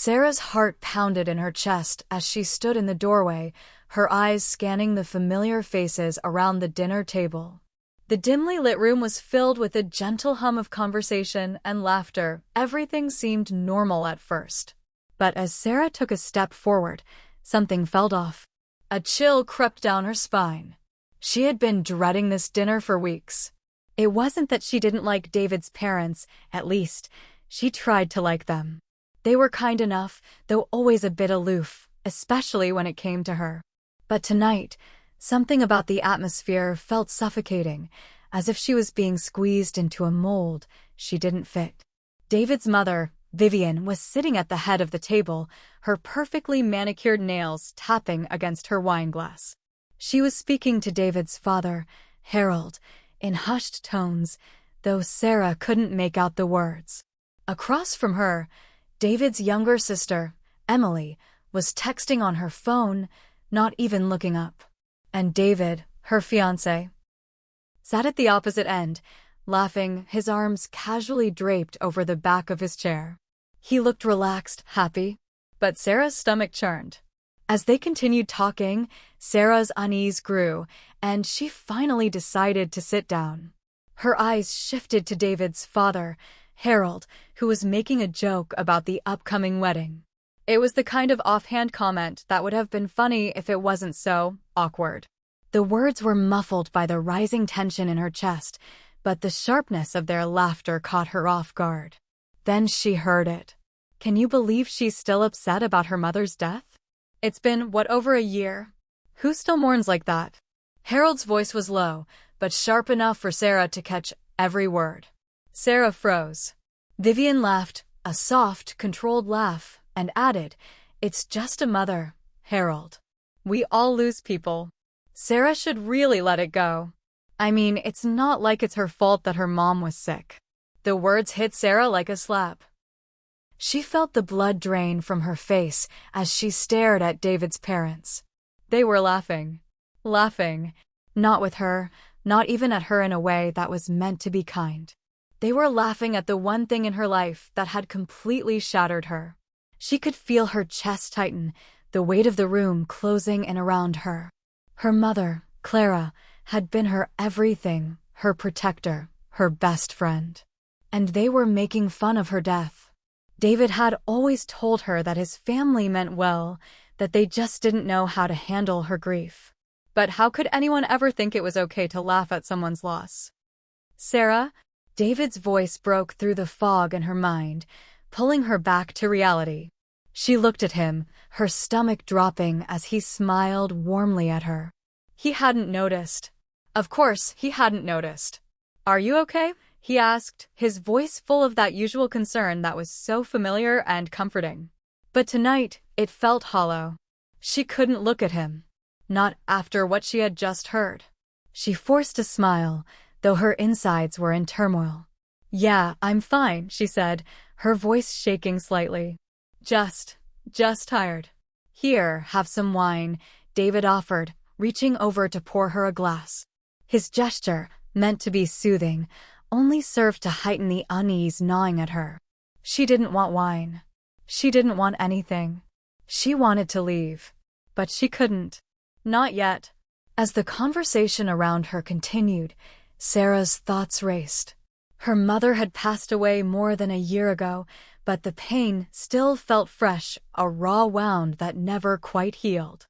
Sarah's heart pounded in her chest as she stood in the doorway, her eyes scanning the familiar faces around the dinner table. The dimly lit room was filled with a gentle hum of conversation and laughter. Everything seemed normal at first. But as Sarah took a step forward, something felt off. A chill crept down her spine. She had been dreading this dinner for weeks. It wasn't that she didn't like David's parents, at least, she tried to like them. They were kind enough, though always a bit aloof, especially when it came to her. But tonight, something about the atmosphere felt suffocating, as if she was being squeezed into a mold she didn't fit. David's mother, Vivian, was sitting at the head of the table, her perfectly manicured nails tapping against her wine glass. She was speaking to David's father, Harold, in hushed tones, though Sarah couldn't make out the words. Across from her, David's younger sister, Emily, was texting on her phone, not even looking up. And David, her fiancé, sat at the opposite end, laughing, his arms casually draped over the back of his chair. He looked relaxed, happy, but Sarah's stomach churned. As they continued talking, Sarah's unease grew, and she finally decided to sit down. Her eyes shifted to David's father, Harold, who was making a joke about the upcoming wedding. It was the kind of offhand comment that would have been funny if it wasn't so awkward. The words were muffled by the rising tension in her chest, but the sharpness of their laughter caught her off guard. Then she heard it. Can you believe she's still upset about her mother's death? It's been, over a year? Who still mourns like that? Harold's voice was low, but sharp enough for Sarah to catch every word. Sarah froze. Vivian laughed, a soft, controlled laugh, and added, "It's just a mother, Harold. We all lose people. Sarah should really let it go. I mean, it's not like it's her fault that her mom was sick." The words hit Sarah like a slap. She felt the blood drain from her face as she stared at David's parents. They were laughing. Laughing. Not with her, not even at her in a way that was meant to be kind. They were laughing at the one thing in her life that had completely shattered her. She could feel her chest tighten, the weight of the room closing in around her. Her mother, Clara, had been her everything, her protector, her best friend. And they were making fun of her death. David had always told her that his family meant well, that they just didn't know how to handle her grief. But how could anyone ever think it was okay to laugh at someone's loss? Sarah? David's voice broke through the fog in her mind, pulling her back to reality. She looked at him, her stomach dropping as he smiled warmly at her. He hadn't noticed. Of course, he hadn't noticed. "Are you okay?" he asked, his voice full of that usual concern that was so familiar and comforting. But tonight, it felt hollow. She couldn't look at him. Not after what she had just heard. She forced a smile, though her insides were in turmoil. "Yeah, I'm fine," she said, her voice shaking slightly. Just tired." "Here, have some wine," David offered, reaching over to pour her a glass. His gesture, meant to be soothing, only served to heighten the unease gnawing at her. She didn't want wine. She didn't want anything. She wanted to leave. But she couldn't. Not yet. As the conversation around her continued, Sarah's thoughts raced. Her mother had passed away more than a year ago, but the pain still felt fresh, a raw wound that never quite healed.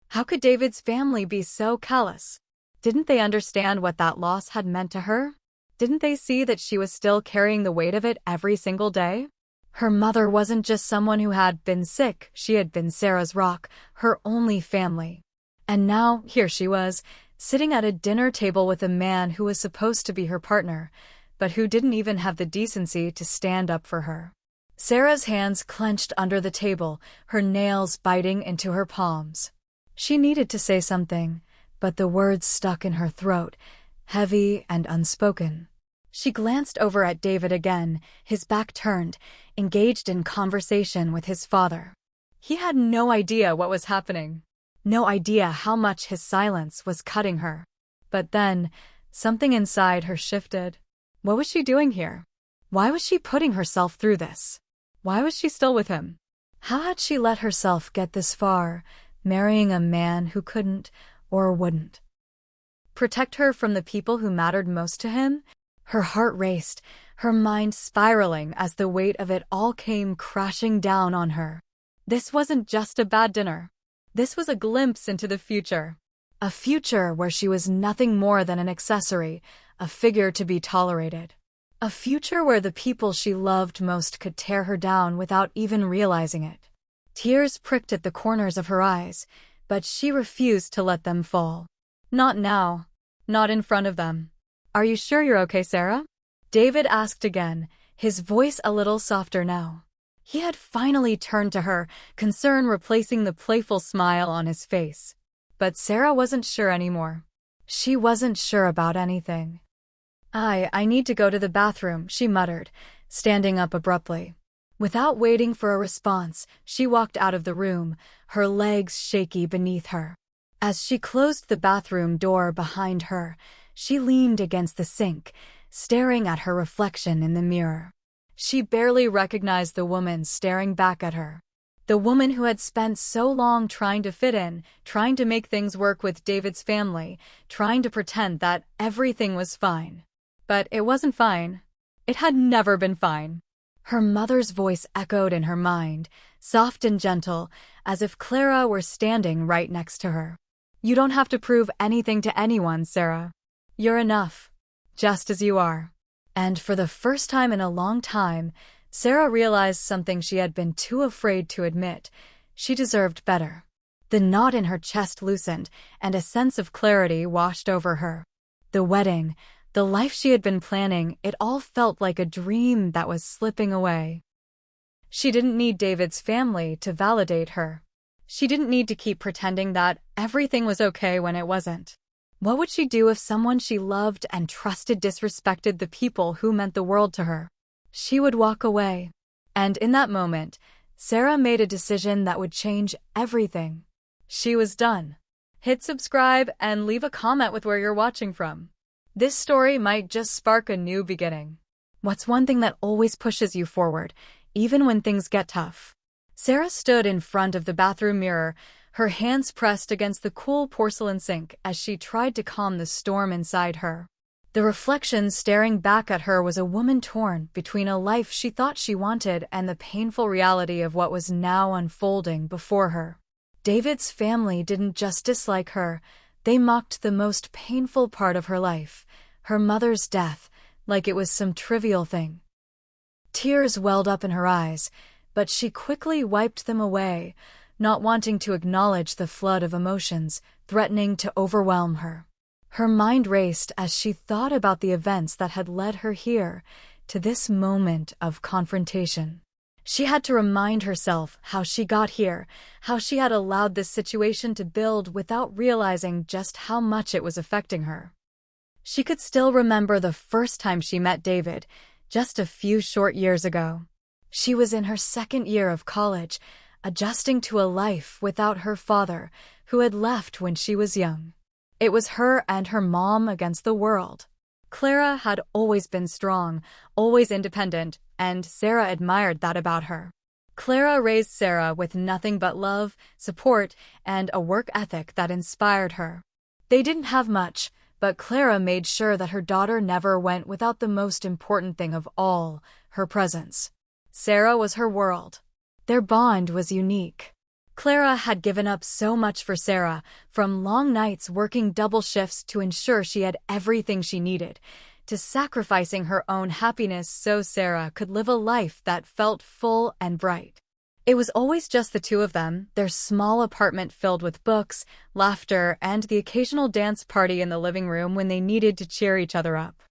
How could David's family be so callous? Didn't they understand what that loss had meant to her? Didn't they see that she was still carrying the weight of it every single day? Her mother wasn't just someone who had been sick, she had been Sarah's rock, her only family. And now, here she was, sitting at a dinner table with a man who was supposed to be her partner, but who didn't even have the decency to stand up for her. Sarah's hands clenched under the table, her nails biting into her palms. She needed to say something, but the words stuck in her throat, heavy and unspoken. She glanced over at David again, his back turned, engaged in conversation with his father. He had no idea what was happening. No idea how much his silence was cutting her. But then, something inside her shifted. What was she doing here? Why was she putting herself through this? Why was she still with him? How had she let herself get this far, marrying a man who couldn't or wouldn't protect her from the people who mattered most to him? Her heart raced, her mind spiraling as the weight of it all came crashing down on her. This wasn't just a bad dinner. This was a glimpse into the future. A future where she was nothing more than an accessory, a figure to be tolerated. A future where the people she loved most could tear her down without even realizing it. Tears pricked at the corners of her eyes, but she refused to let them fall. Not now. Not in front of them. Are you sure you're okay, Sarah? David asked again, his voice a little softer now. He had finally turned to her, concern replacing the playful smile on his face. But Sarah wasn't sure anymore. She wasn't sure about anything. I need to go to the bathroom, she muttered, standing up abruptly. Without waiting for a response, she walked out of the room, her legs shaky beneath her. As she closed the bathroom door behind her, she leaned against the sink, staring at her reflection in the mirror. She barely recognized the woman staring back at her. The woman who had spent so long trying to fit in, trying to make things work with David's family, trying to pretend that everything was fine. But it wasn't fine. It had never been fine. Her mother's voice echoed in her mind, soft and gentle, as if Clara were standing right next to her. You don't have to prove anything to anyone, Sarah. You're enough, just as you are. And for the first time in a long time, Sarah realized something she had been too afraid to admit. She deserved better. The knot in her chest loosened, and a sense of clarity washed over her. The wedding, the life she had been planning, it all felt like a dream that was slipping away. She didn't need David's family to validate her. She didn't need to keep pretending that everything was okay when it wasn't. What would she do if someone she loved and trusted disrespected the people who meant the world to her? She would walk away. And in that moment, Sarah made a decision that would change everything. She was done. Hit subscribe and leave a comment with where you're watching from. This story might just spark a new beginning. What's one thing that always pushes you forward, even when things get tough? Sarah stood in front of the bathroom mirror, her hands pressed against the cool porcelain sink as she tried to calm the storm inside her. The reflection staring back at her was a woman torn between a life she thought she wanted and the painful reality of what was now unfolding before her. David's family didn't just dislike her, they mocked the most painful part of her life, her mother's death, like it was some trivial thing. Tears welled up in her eyes, but she quickly wiped them away, not wanting to acknowledge the flood of emotions threatening to overwhelm her. Her mind raced as she thought about the events that had led her here, to this moment of confrontation. She had to remind herself how she got here, how she had allowed this situation to build without realizing just how much it was affecting her. She could still remember the first time she met David, just a few short years ago. She was in her second year of college, adjusting to a life without her father, who had left when she was young. It was her and her mom against the world. Clara had always been strong, always independent, and Sarah admired that about her. Clara raised Sarah with nothing but love, support, and a work ethic that inspired her. They didn't have much, but Clara made sure that her daughter never went without the most important thing of all, her presence. Sarah was her world. Their bond was unique. Clara had given up so much for Sarah, from long nights working double shifts to ensure she had everything she needed, to sacrificing her own happiness so Sarah could live a life that felt full and bright. It was always just the two of them, their small apartment filled with books, laughter, and the occasional dance party in the living room when they needed to cheer each other up.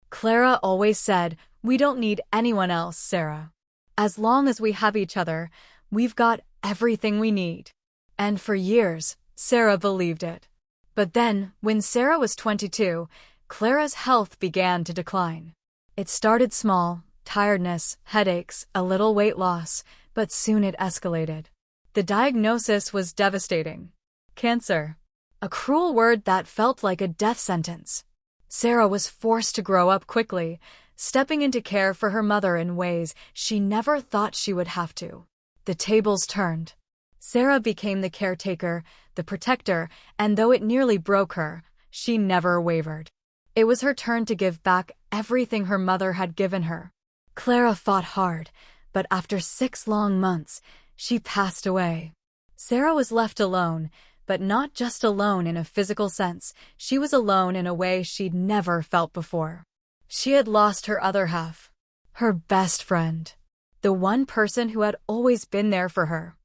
Clara always said, "We don't need anyone else, Sarah. As long as we have each other, we've got everything we need." And for years, Sarah believed it. But then, when Sarah was 22, Clara's health began to decline. It started small, tiredness, headaches, a little weight loss, but soon it escalated. The diagnosis was devastating. Cancer. A cruel word that felt like a death sentence. Sarah was forced to grow up quickly, stepping in to care for her mother in ways she never thought she would have to. The tables turned. Sarah became the caretaker, the protector, and though it nearly broke her, she never wavered. It was her turn to give back everything her mother had given her. Clara fought hard, but after 6 long months, she passed away. Sarah was left alone, but not just alone in a physical sense, she was alone in a way she'd never felt before. She had lost her other half, her best friend, the one person who had always been there for her.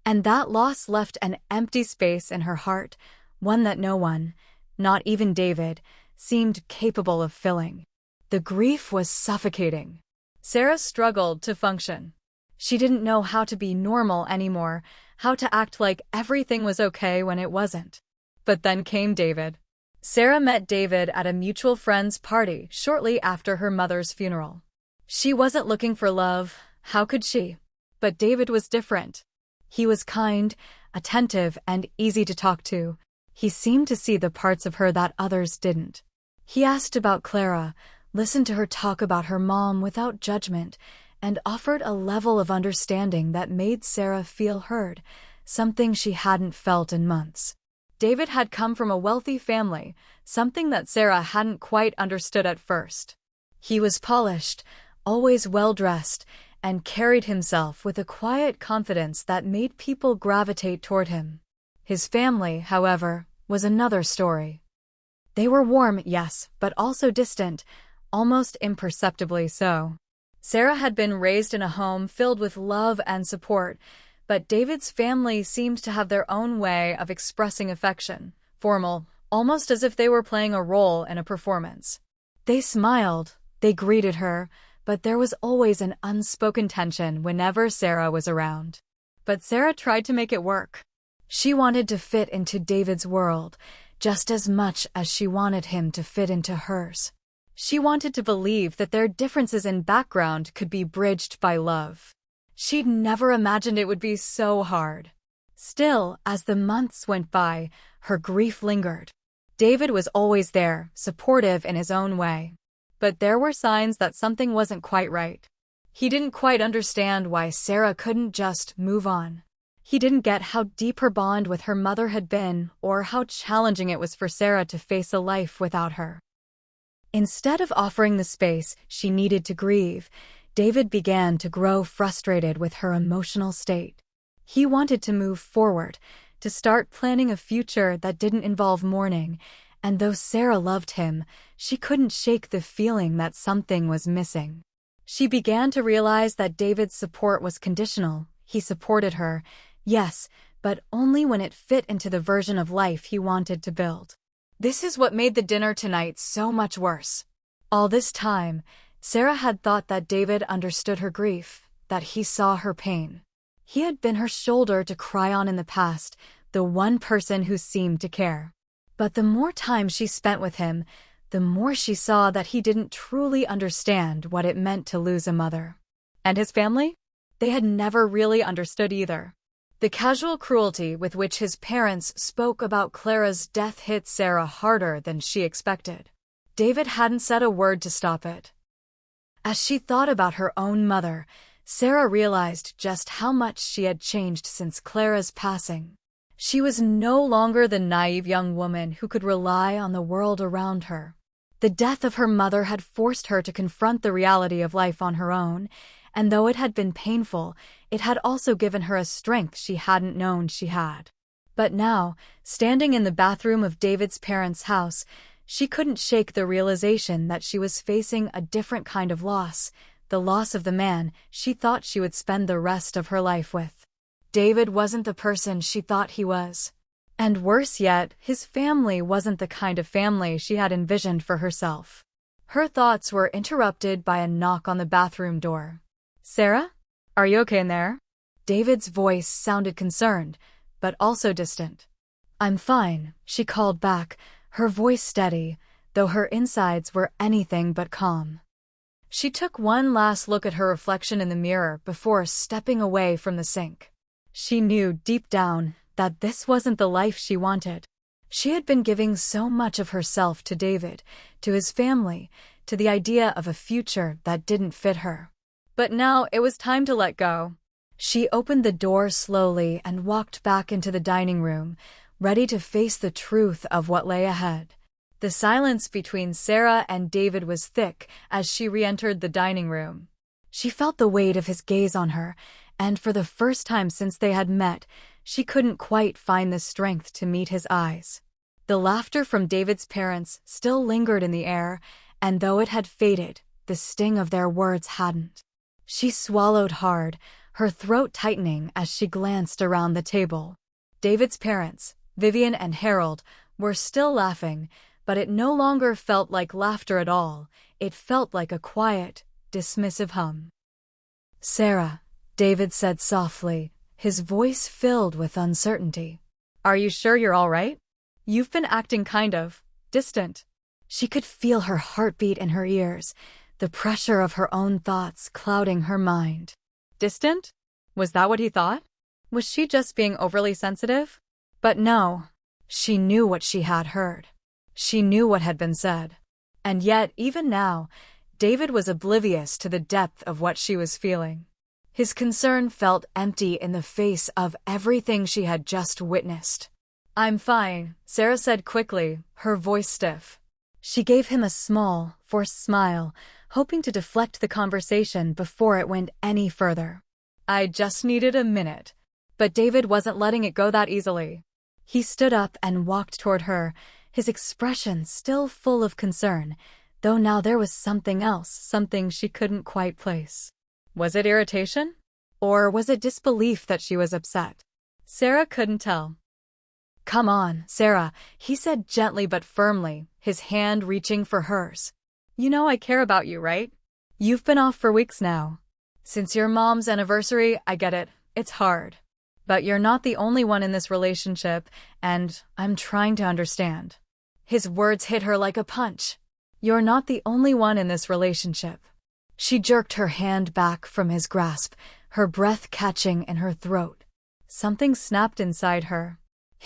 And that loss left an empty space in her heart, one that no one, not even David, seemed capable of filling. The grief was suffocating. Sarah struggled to function. She didn't know how to be normal anymore, how to act like everything was okay when it wasn't. But then came David. Sarah met David at a mutual friend's party shortly after her mother's funeral. She wasn't looking for love, how could she? But David was different. He was kind, attentive, and easy to talk to. He seemed to see the parts of her that others didn't. He asked about Clara, listened to her talk about her mom without judgment, and offered a level of understanding that made Sarah feel heard, something she hadn't felt in months. David had come from a wealthy family, something that Sarah hadn't quite understood at first. He was polished, always well-dressed, and carried himself with a quiet confidence that made people gravitate toward him. His family, however, was another story. They were warm, yes, but also distant, almost imperceptibly so. Sarah had been raised in a home filled with love and support, but David's family seemed to have their own way of expressing affection, formal, almost as if they were playing a role in a performance. They smiled, they greeted her, but there was always an unspoken tension whenever Sarah was around. But Sarah tried to make it work. She wanted to fit into David's world, just as much as she wanted him to fit into hers. She wanted to believe that their differences in background could be bridged by love. She'd never imagined it would be so hard. Still, as the months went by, her grief lingered. David was always there, supportive in his own way. But there were signs that something wasn't quite right. He didn't quite understand why Sarah couldn't just move on. He didn't get how deep her bond with her mother had been, or how challenging it was for Sarah to face a life without her. Instead of offering the space she needed to grieve, David began to grow frustrated with her emotional state. He wanted to move forward, to start planning a future that didn't involve mourning, and though Sarah loved him, she couldn't shake the feeling that something was missing. She began to realize that David's support was conditional. He supported her, yes, but only when it fit into the version of life he wanted to build. This is what made the dinner tonight so much worse. All this time, Sarah had thought that David understood her grief, that he saw her pain. He had been her shoulder to cry on in the past, the one person who seemed to care. But the more time she spent with him, the more she saw that he didn't truly understand what it meant to lose a mother. And his family? They had never really understood either. The casual cruelty with which his parents spoke about Clara's death hit Sarah harder than she expected. David hadn't said a word to stop it. As she thought about her own mother, Sarah realized just how much she had changed since Clara's passing. She was no longer the naive young woman who could rely on the world around her. The death of her mother had forced her to confront the reality of life on her own, and though it had been painful, it had also given her a strength she hadn't known she had. But now, standing in the bathroom of David's parents' house, she couldn't shake the realization that she was facing a different kind of loss, the loss of the man she thought she would spend the rest of her life with. David wasn't the person she thought he was. And worse yet, his family wasn't the kind of family she had envisioned for herself. Her thoughts were interrupted by a knock on the bathroom door. "Sarah? Are you okay in there?" David's voice sounded concerned, but also distant. "I'm fine," she called back, her voice steady, though her insides were anything but calm. She took one last look at her reflection in the mirror before stepping away from the sink. She knew deep down that this wasn't the life she wanted. She had been giving so much of herself to David, to his family, to the idea of a future that didn't fit her. But now it was time to let go. She opened the door slowly and walked back into the dining room, ready to face the truth of what lay ahead. The silence between Sarah and David was thick as she re-entered the dining room. She felt the weight of his gaze on her, and for the first time since they had met, she couldn't quite find the strength to meet his eyes. The laughter from David's parents still lingered in the air, and though it had faded, the sting of their words hadn't. She swallowed hard, her throat tightening as she glanced around the table. David's parents, Vivian and Harold, were still laughing, but it no longer felt like laughter at all. It felt like a quiet, dismissive hum. "Sarah," David said softly, his voice filled with uncertainty. "Are you sure you're all right? You've been acting kind of distant." She could feel her heartbeat in her ears, the pressure of her own thoughts clouding her mind. Distant? Was that what he thought? Was she just being overly sensitive? But no. She knew what she had heard. She knew what had been said. And yet, even now, David was oblivious to the depth of what she was feeling. His concern felt empty in the face of everything she had just witnessed. "I'm fine," Sarah said quickly, her voice stiff. She gave him a small, forced smile, hoping to deflect the conversation before it went any further. "I just needed a minute." But David wasn't letting it go that easily. He stood up and walked toward her, his expression still full of concern, though now there was something else, something she couldn't quite place. Was it irritation? Or was it disbelief that she was upset? Sarah couldn't tell. "Come on, Sarah," he said gently but firmly, his hand reaching for hers. "You know I care about you, right? You've been off for weeks now. Since your mom's anniversary, I get it. It's hard. But you're not the only one in this relationship, and I'm trying to understand." His words hit her like a punch. "You're not the only one in this relationship." She jerked her hand back from his grasp, her breath catching in her throat. Something snapped inside her.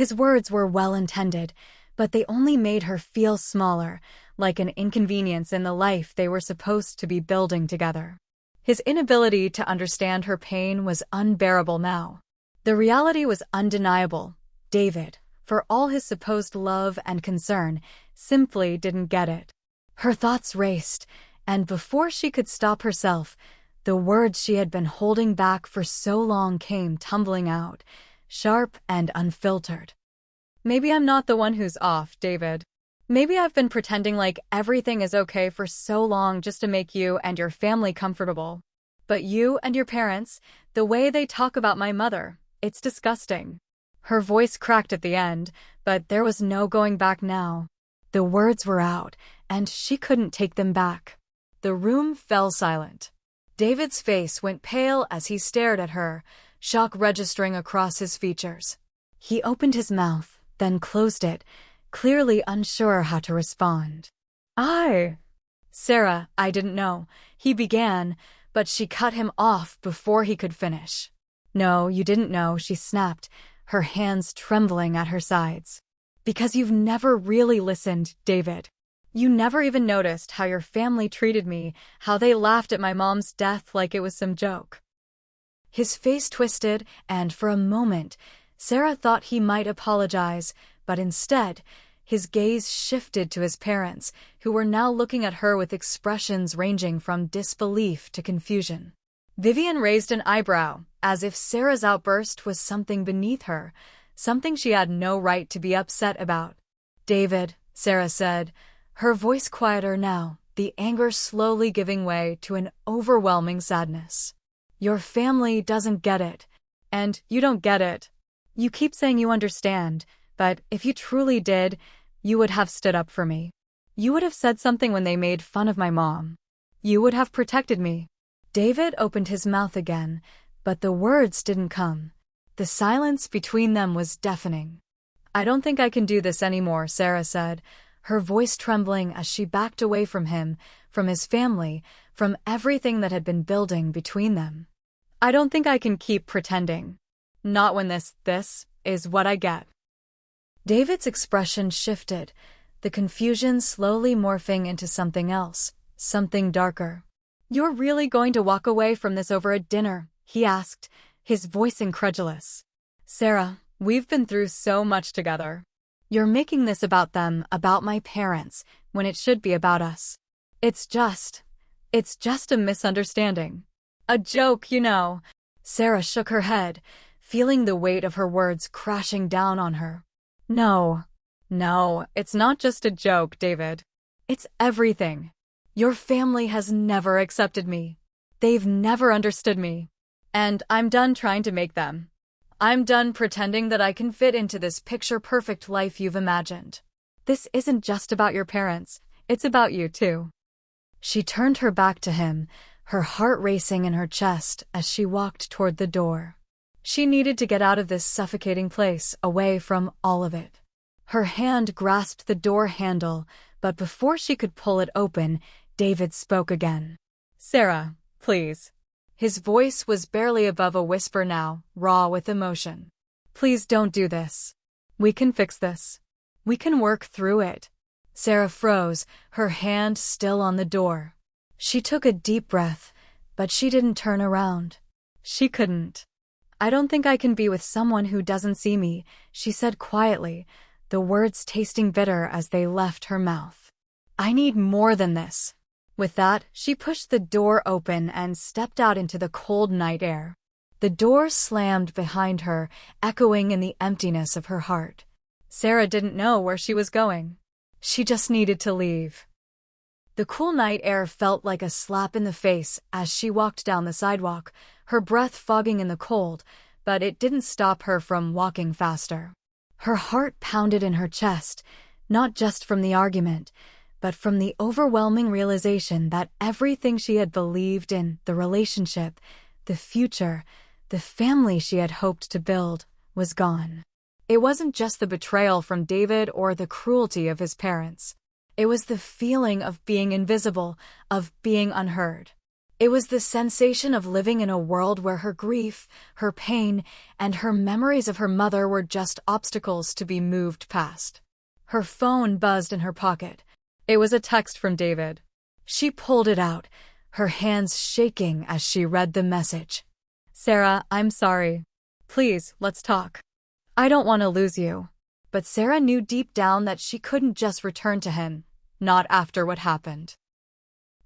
His words were well-intended, but they only made her feel smaller, like an inconvenience in the life they were supposed to be building together. His inability to understand her pain was unbearable now. The reality was undeniable. David, for all his supposed love and concern, simply didn't get it. Her thoughts raced, and before she could stop herself, the words she had been holding back for so long came tumbling out, sharp and unfiltered. "Maybe I'm not the one who's off, David. Maybe I've been pretending like everything is okay for so long just to make you and your family comfortable. But you and your parents, the way they talk about my mother, it's disgusting." Her voice cracked at the end, but there was no going back now. The words were out, and she couldn't take them back. The room fell silent. David's face went pale as he stared at her, shock registering across his features. He opened his mouth, then closed it, clearly unsure how to respond. Sarah, I didn't know," he began, but she cut him off before he could finish. "No, you didn't know," she snapped, her hands trembling at her sides. "Because you've never really listened, David. You never even noticed how your family treated me, how they laughed at my mom's death like it was some joke." His face twisted, and for a moment, Sarah thought he might apologize, but instead, his gaze shifted to his parents, who were now looking at her with expressions ranging from disbelief to confusion. Vivian raised an eyebrow, as if Sarah's outburst was something beneath her, something she had no right to be upset about. "David," Sarah said, her voice quieter now, the anger slowly giving way to an overwhelming sadness. "Your family doesn't get it, and you don't get it. You keep saying you understand, but if you truly did, you would have stood up for me. You would have said something when they made fun of my mom. You would have protected me." David opened his mouth again, but the words didn't come. The silence between them was deafening. "I don't think I can do this anymore," Sarah said, her voice trembling as she backed away from him, from his family, from everything that had been building between them. "I don't think I can keep pretending. Not when this is what I get." David's expression shifted, the confusion slowly morphing into something else, something darker. "You're really going to walk away from this over a dinner?" he asked, his voice incredulous. "Sarah, we've been through so much together. You're making this about them, about my parents, when it should be about us. It's just a misunderstanding. A joke, you know." Sarah shook her head, feeling the weight of her words crashing down on her. No, it's not just a joke, David. It's everything. Your family has never accepted me. They've never understood me. And I'm done trying to make them. I'm done pretending that I can fit into this picture-perfect life you've imagined. This isn't just about your parents, it's about you too. She turned her back to him, her heart racing in her chest as she walked toward the door. She needed to get out of this suffocating place, away from all of it. Her hand grasped the door handle, but before she could pull it open, David spoke again. "Sarah, please." His voice was barely above a whisper now, raw with emotion. "Please don't do this. We can fix this. We can work through it." Sarah froze, her hand still on the door. She took a deep breath, but she didn't turn around. She couldn't. "I don't think I can be with someone who doesn't see me," she said quietly, the words tasting bitter as they left her mouth. "I need more than this." With that, she pushed the door open and stepped out into the cold night air. The door slammed behind her, echoing in the emptiness of her heart. Sarah didn't know where she was going. She just needed to leave. The cool night air felt like a slap in the face as she walked down the sidewalk, her breath fogging in the cold, but it didn't stop her from walking faster. Her heart pounded in her chest, not just from the argument, but from the overwhelming realization that everything she had believed in, the relationship, the future, the family she had hoped to build, was gone. It wasn't just the betrayal from David or the cruelty of his parents. It was the feeling of being invisible, of being unheard. It was the sensation of living in a world where her grief, her pain, and her memories of her mother were just obstacles to be moved past. Her phone buzzed in her pocket. It was a text from David. She pulled it out, her hands shaking as she read the message. "Sarah, I'm sorry. Please, let's talk. I don't want to lose you." But Sarah knew deep down that she couldn't just return to him, not after what happened.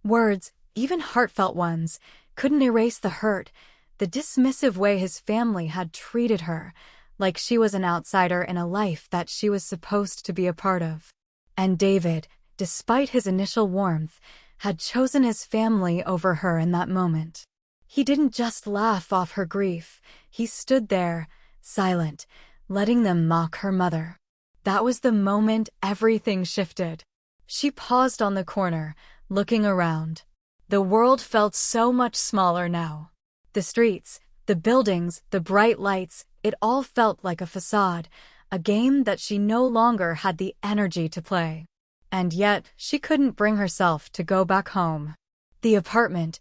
Words, even heartfelt ones, couldn't erase the hurt, the dismissive way his family had treated her, like she was an outsider in a life that she was supposed to be a part of. And David, despite his initial warmth, had chosen his family over her in that moment. He didn't just laugh off her grief, he stood there, silent, letting them mock her mother. That was the moment everything shifted. She paused on the corner, looking around. The world felt so much smaller now. The streets, the buildings, the bright lights, it all felt like a facade, a game that she no longer had the energy to play. And yet, she couldn't bring herself to go back home. The apartment,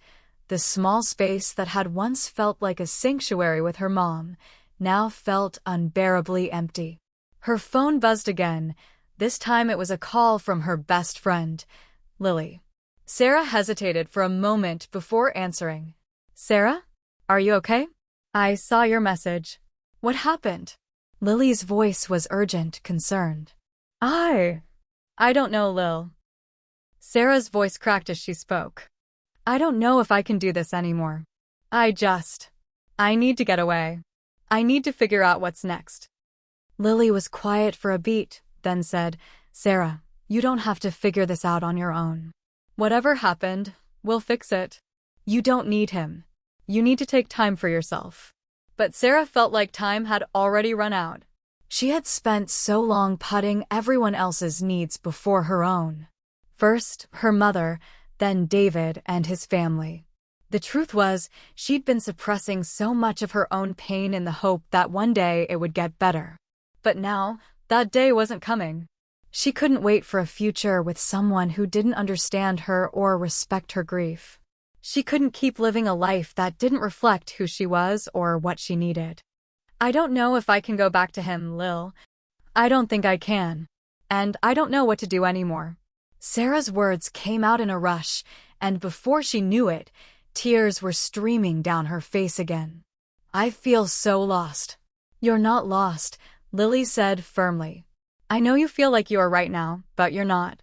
the small space that had once felt like a sanctuary with her mom, now felt unbearably empty. Her phone buzzed again. This time it was a call from her best friend, Lily. Sarah hesitated for a moment before answering. "Sarah? Are you okay? I saw your message. What happened?" Lily's voice was urgent, concerned. I don't know, Lil." Sarah's voice cracked as she spoke. "I don't know if I can do this anymore. I need to get away. I need to figure out what's next." Lily was quiet for a beat, then said, "Sarah, you don't have to figure this out on your own. Whatever happened, we'll fix it. You don't need him. You need to take time for yourself." But Sarah felt like time had already run out. She had spent so long putting everyone else's needs before her own. First, her mother, then David and his family. The truth was, she'd been suppressing so much of her own pain in the hope that one day it would get better. But now, that day wasn't coming. She couldn't wait for a future with someone who didn't understand her or respect her grief. She couldn't keep living a life that didn't reflect who she was or what she needed. "I don't know if I can go back to him, Lil. I don't think I can. And I don't know what to do anymore." Sarah's words came out in a rush, and before she knew it, tears were streaming down her face again. "I feel so lost." "You're not lost," Lily said firmly. "I know you feel like you are right now, but you're not.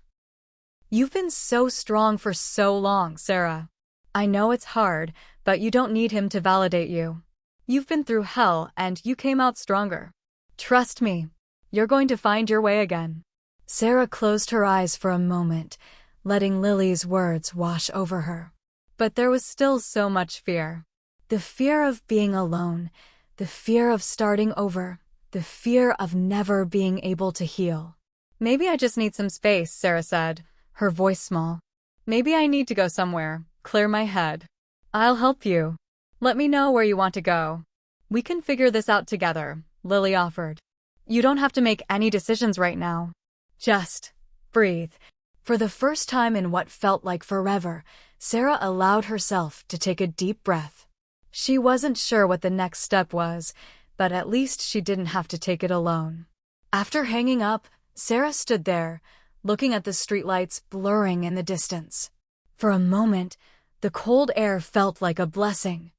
You've been so strong for so long, Sarah. I know it's hard, but you don't need him to validate you. You've been through hell and you came out stronger. Trust me, you're going to find your way again." Sarah closed her eyes for a moment, letting Lily's words wash over her. But there was still so much fear. The fear of being alone, the fear of starting over, the fear of never being able to heal. "Maybe I just need some space," Sarah said, her voice small. "Maybe I need to go somewhere, clear my head. I'll help you. Let me know where you want to go. We can figure this out together," Lily offered. "You don't have to make any decisions right now. Just breathe." For the first time in what felt like forever, Sarah allowed herself to take a deep breath. She wasn't sure what the next step was, but at least she didn't have to take it alone. After hanging up, Sarah stood there, looking at the streetlights blurring in the distance. For a moment, the cold air felt like a blessing.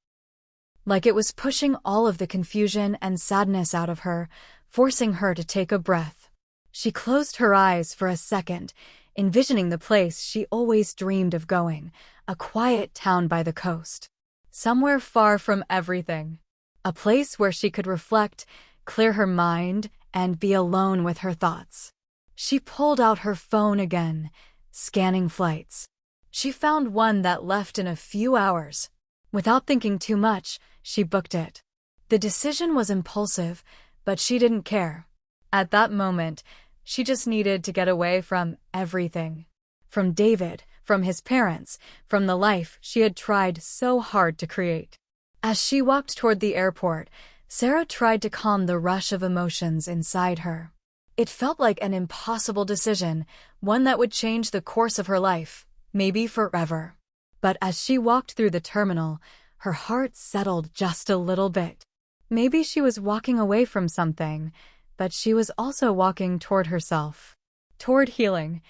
Like it was pushing all of the confusion and sadness out of her, forcing her to take a breath. She closed her eyes for a second, envisioning the place she always dreamed of going, a quiet town by the coast. Somewhere far from everything. A place where she could reflect, clear her mind, and be alone with her thoughts. She pulled out her phone again, scanning flights. She found one that left in a few hours. Without thinking too much, she booked it. The decision was impulsive, but she didn't care. At that moment, she just needed to get away from everything. From David, from his parents, from the life she had tried so hard to create. As she walked toward the airport, Sarah tried to calm the rush of emotions inside her. It felt like an impossible decision, one that would change the course of her life, maybe forever. But as she walked through the terminal, her heart settled just a little bit. Maybe she was walking away from something, but she was also walking toward herself. Toward healing.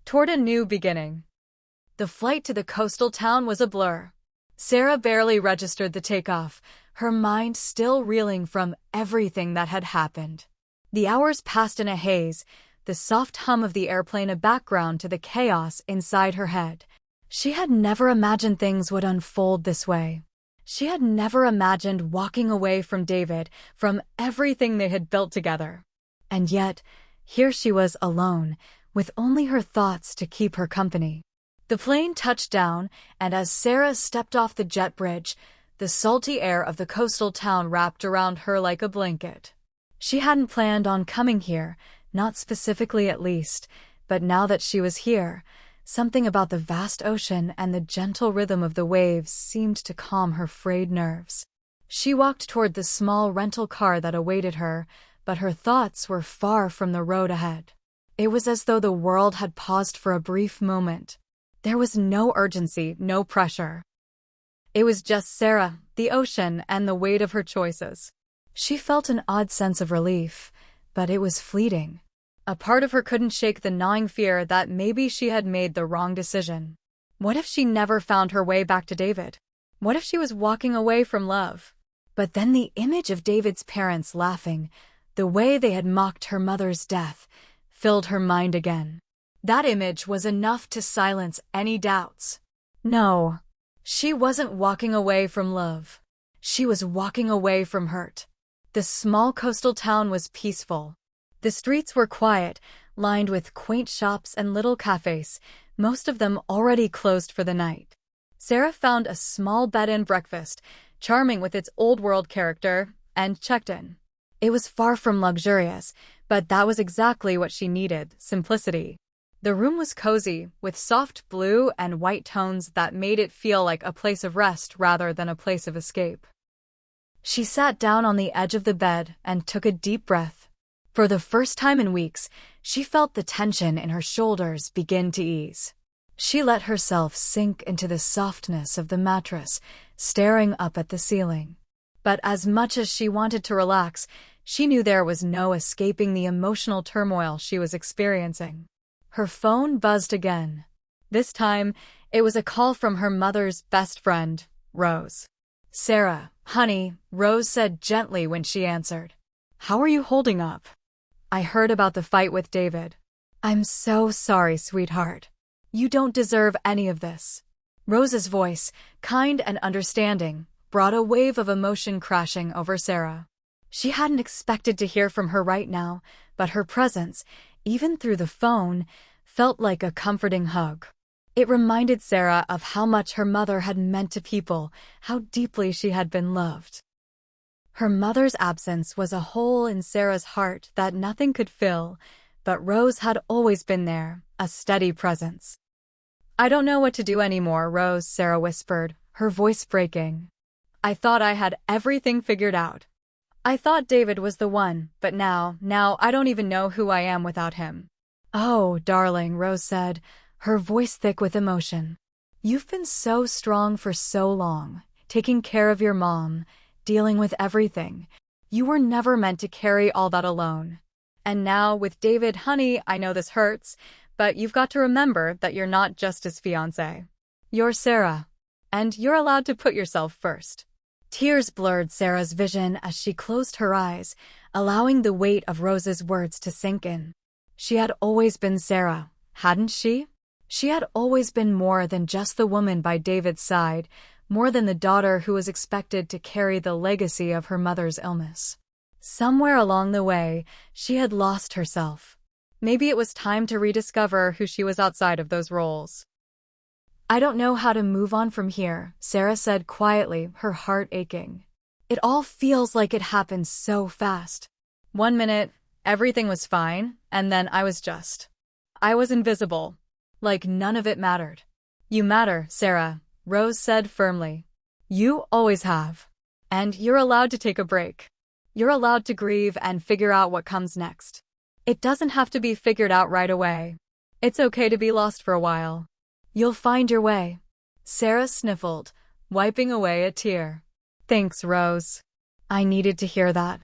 Toward a new beginning. The flight to the coastal town was a blur. Sarah barely registered the takeoff, her mind still reeling from everything that had happened. The hours passed in a haze, the soft hum of the airplane a background to the chaos inside her head. She had never imagined things would unfold this way. She had never imagined walking away from David, from everything they had built together. And yet, here she was alone, with only her thoughts to keep her company. The plane touched down, and as Sarah stepped off the jet bridge, the salty air of the coastal town wrapped around her like a blanket. She hadn't planned on coming here, not specifically at least, but now that she was here, something about the vast ocean and the gentle rhythm of the waves seemed to calm her frayed nerves. She walked toward the small rental car that awaited her, but her thoughts were far from the road ahead. It was as though the world had paused for a brief moment. There was no urgency, no pressure. It was just Sarah, the ocean, and the weight of her choices. She felt an odd sense of relief, but it was fleeting. A part of her couldn't shake the gnawing fear that maybe she had made the wrong decision. What if she never found her way back to David? What if she was walking away from love? But then the image of David's parents laughing, the way they had mocked her mother's death, filled her mind again. That image was enough to silence any doubts. No, she wasn't walking away from love. She was walking away from hurt. The small coastal town was peaceful. The streets were quiet, lined with quaint shops and little cafes, most of them already closed for the night. Sarah found a small bed-and-breakfast, charming with its old-world character, and checked in. It was far from luxurious, but that was exactly what she needed, simplicity. The room was cozy, with soft blue and white tones that made it feel like a place of rest rather than a place of escape. She sat down on the edge of the bed and took a deep breath. For the first time in weeks, she felt the tension in her shoulders begin to ease. She let herself sink into the softness of the mattress, staring up at the ceiling. But as much as she wanted to relax, she knew there was no escaping the emotional turmoil she was experiencing. Her phone buzzed again. This time, It was a call from her mother's best friend, Rose. "Sarah, honey," Rose said gently when she answered. "How are you holding up? I heard about the fight with David." "I'm so sorry, sweetheart. You don't deserve any of this." Rose's voice, kind and understanding, brought a wave of emotion crashing over Sarah. She hadn't expected to hear from her right now, but her presence, even through the phone, felt like a comforting hug. It reminded Sarah of how much her mother had meant to people, how deeply she had been loved. Her mother's absence was a hole in Sarah's heart that nothing could fill, but Rose had always been there, a steady presence. "I don't know what to do anymore, Rose," Sarah whispered, her voice breaking. "I thought I had everything figured out. I thought David was the one, but now I don't even know who I am without him." "Oh, darling," Rose said, her voice thick with emotion. "You've been so strong for so long, taking care of your mom, dealing with everything. You were never meant to carry all that alone. And now, with David, honey, I know this hurts, but you've got to remember that you're not just his fiancée. You're Sarah, and you're allowed to put yourself first." Tears blurred Sarah's vision as she closed her eyes, allowing the weight of Rose's words to sink in. She had always been Sarah, hadn't she? She had always been more than just the woman by David's side, more than the daughter who was expected to carry the legacy of her mother's illness. Somewhere along the way, she had lost herself. Maybe it was time to rediscover who she was outside of those roles. "I don't know how to move on from here," Sarah said quietly, her heart aching. "It all feels like it happened so fast. One minute, everything was fine, and then I was invisible. Like none of it mattered." "You matter, Sarah," Rose said firmly. "You always have. And you're allowed to take a break. You're allowed to grieve and figure out what comes next. It doesn't have to be figured out right away. It's okay to be lost for a while. You'll find your way." Sarah sniffled, wiping away a tear. "Thanks, Rose. I needed to hear that.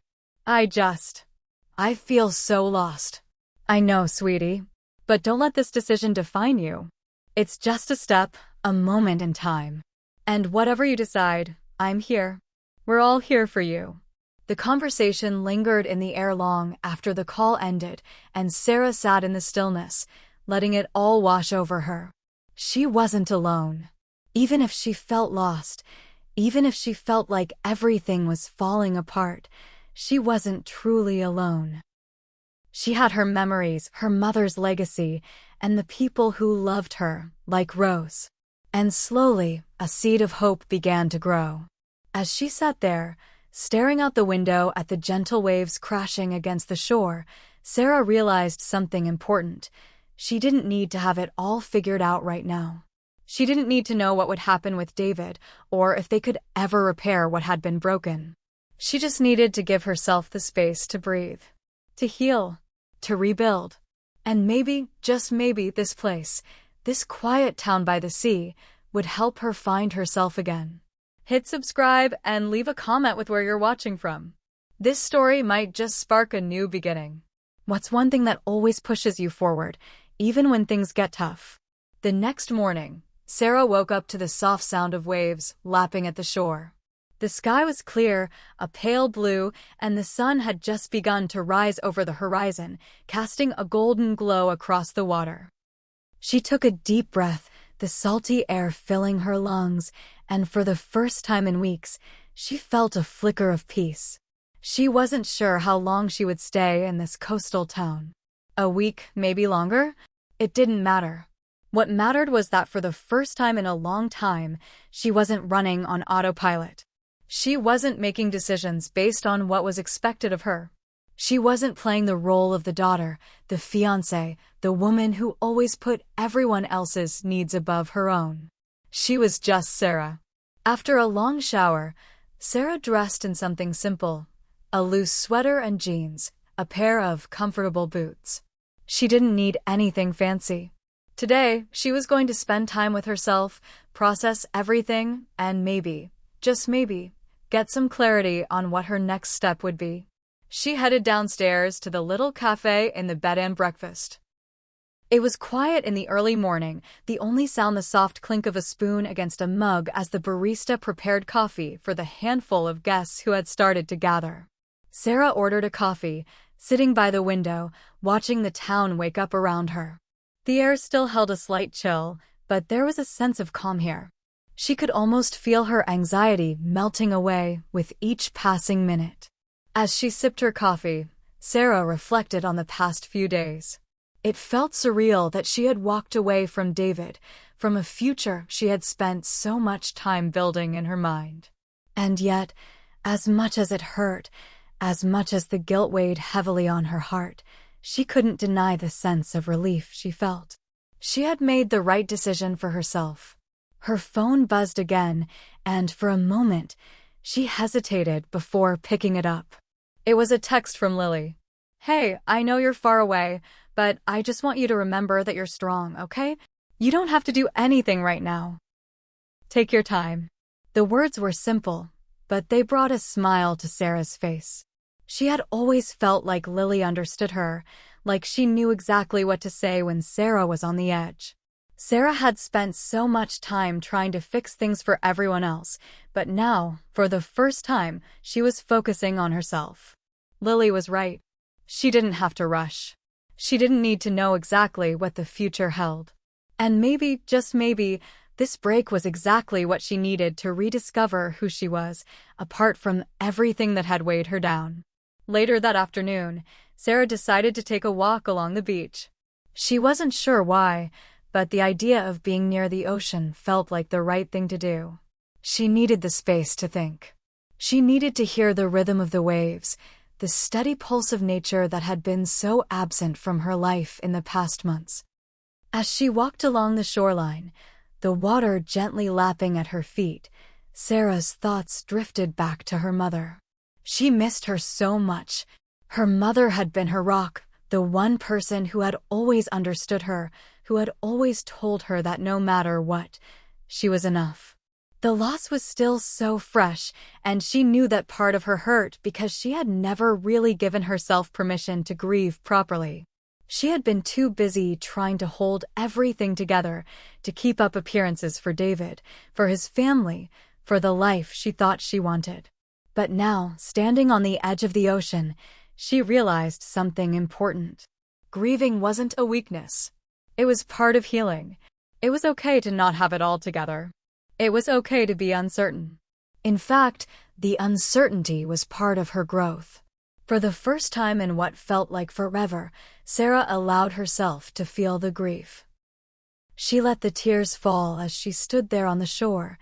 I feel so lost." "I know, sweetie. But don't let this decision define you. It's just a step, a moment in time. And whatever you decide, I'm here. We're all here for you." The conversation lingered in the air long after the call ended, and Sarah sat in the stillness, letting it all wash over her. She wasn't alone. Even if she felt lost, even if she felt like everything was falling apart, she wasn't truly alone. She had her memories, her mother's legacy, and the people who loved her, like Rose. And slowly, a seed of hope began to grow. As she sat there, staring out the window at the gentle waves crashing against the shore, Sarah realized something important. She didn't need to have it all figured out right now. She didn't need to know what would happen with David, or if they could ever repair what had been broken. She just needed to give herself the space to breathe, to heal, to rebuild. And maybe, just maybe, this place, this quiet town by the sea, would help her find herself again. Hit subscribe and leave a comment with where you're watching from. This story might just spark a new beginning. What's one thing that always pushes you forward, even when things get tough? The next morning, Sarah woke up to the soft sound of waves lapping at the shore. The sky was clear, a pale blue, and the sun had just begun to rise over the horizon, casting a golden glow across the water. She took a deep breath, the salty air filling her lungs, and for the first time in weeks, she felt a flicker of peace. She wasn't sure how long she would stay in this coastal town. A week, maybe longer? It didn't matter. What mattered was that for the first time in a long time, she wasn't running on autopilot. She wasn't making decisions based on what was expected of her. She wasn't playing the role of the daughter, the fiancée, the woman who always put everyone else's needs above her own. She was just Sarah. After a long shower, Sarah dressed in something simple, a loose sweater and jeans, a pair of comfortable boots. She didn't need anything fancy. Today, she was going to spend time with herself, process everything, and maybe, just maybe, get some clarity on what her next step would be. She headed downstairs to the little cafe in the bed and breakfast. It was quiet in the early morning, the only sound the soft clink of a spoon against a mug as the barista prepared coffee for the handful of guests who had started to gather. Sarah ordered a coffee, sitting by the window, watching the town wake up around her. The air still held a slight chill, but there was a sense of calm here. She could almost feel her anxiety melting away with each passing minute. As she sipped her coffee, Sarah reflected on the past few days. It felt surreal that she had walked away from David, from a future she had spent so much time building in her mind. And yet, as much as it hurt, as much as the guilt weighed heavily on her heart, she couldn't deny the sense of relief she felt. She had made the right decision for herself. Her phone buzzed again, and for a moment, she hesitated before picking it up. It was a text from Lily. "Hey, I know you're far away, but I just want you to remember that you're strong, okay? You don't have to do anything right now. Take your time." The words were simple, but they brought a smile to Sarah's face. She had always felt like Lily understood her, like she knew exactly what to say when Sarah was on the edge. Sarah had spent so much time trying to fix things for everyone else, but now, for the first time, she was focusing on herself. Lily was right. She didn't have to rush. She didn't need to know exactly what the future held. And maybe, just maybe, this break was exactly what she needed to rediscover who she was, apart from everything that had weighed her down. Later that afternoon, Sarah decided to take a walk along the beach. She wasn't sure why, but the idea of being near the ocean felt like the right thing to do. She needed the space to think. She needed to hear the rhythm of the waves, the steady pulse of nature that had been so absent from her life in the past months. As she walked along the shoreline, the water gently lapping at her feet, Sarah's thoughts drifted back to her mother. She missed her so much. Her mother had been her rock, the one person who had always understood her, who had always told her that no matter what, she was enough. The loss was still so fresh, and she knew that part of her hurt because she had never really given herself permission to grieve properly. She had been too busy trying to hold everything together, to keep up appearances for David, for his family, for the life she thought she wanted. But now, standing on the edge of the ocean, she realized something important. Grieving wasn't a weakness. It was part of healing. It was okay to not have it all together. It was okay to be uncertain. In fact, the uncertainty was part of her growth. For the first time in what felt like forever, Sarah allowed herself to feel the grief. She let the tears fall as she stood there on the shore,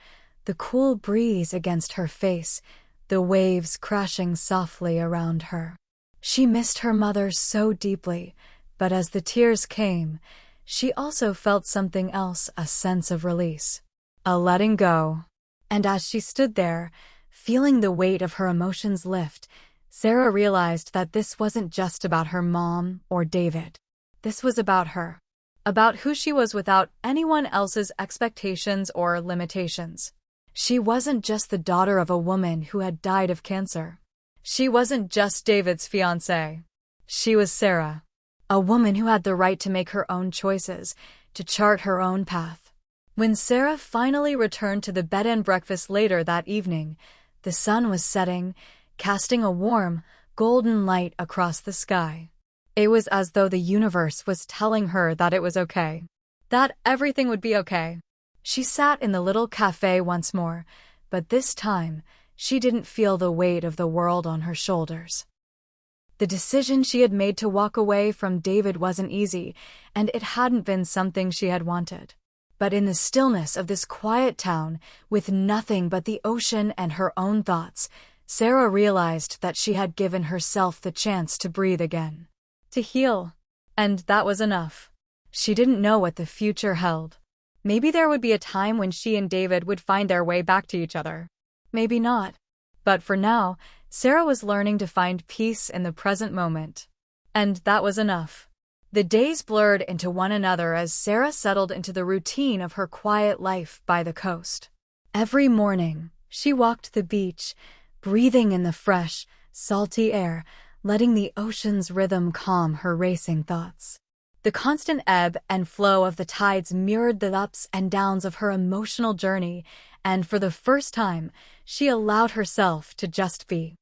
the cool breeze against her face, the waves crashing softly around her. She missed her mother so deeply, but as the tears came, she also felt something else, a sense of release. A letting go. And as she stood there, feeling the weight of her emotions lift, Sarah realized that this wasn't just about her mom or David. This was about her. About who she was without anyone else's expectations or limitations. She wasn't just the daughter of a woman who had died of cancer. She wasn't just David's fiancée. She was Sarah. A woman who had the right to make her own choices, to chart her own path. When Sarah finally returned to the bed and breakfast later that evening, the sun was setting, casting a warm, golden light across the sky. It was as though the universe was telling her that it was okay. That everything would be okay. She sat in the little cafe once more, but this time, she didn't feel the weight of the world on her shoulders. The decision she had made to walk away from David wasn't easy, and it hadn't been something she had wanted. But in the stillness of this quiet town, with nothing but the ocean and her own thoughts, Sarah realized that she had given herself the chance to breathe again. To heal. And that was enough. She didn't know what the future held. Maybe there would be a time when she and David would find their way back to each other. Maybe not. But for now, Sarah was learning to find peace in the present moment. And that was enough. The days blurred into one another as Sarah settled into the routine of her quiet life by the coast. Every morning, she walked the beach, breathing in the fresh, salty air, letting the ocean's rhythm calm her racing thoughts. The constant ebb and flow of the tides mirrored the ups and downs of her emotional journey, and for the first time, she allowed herself to just be.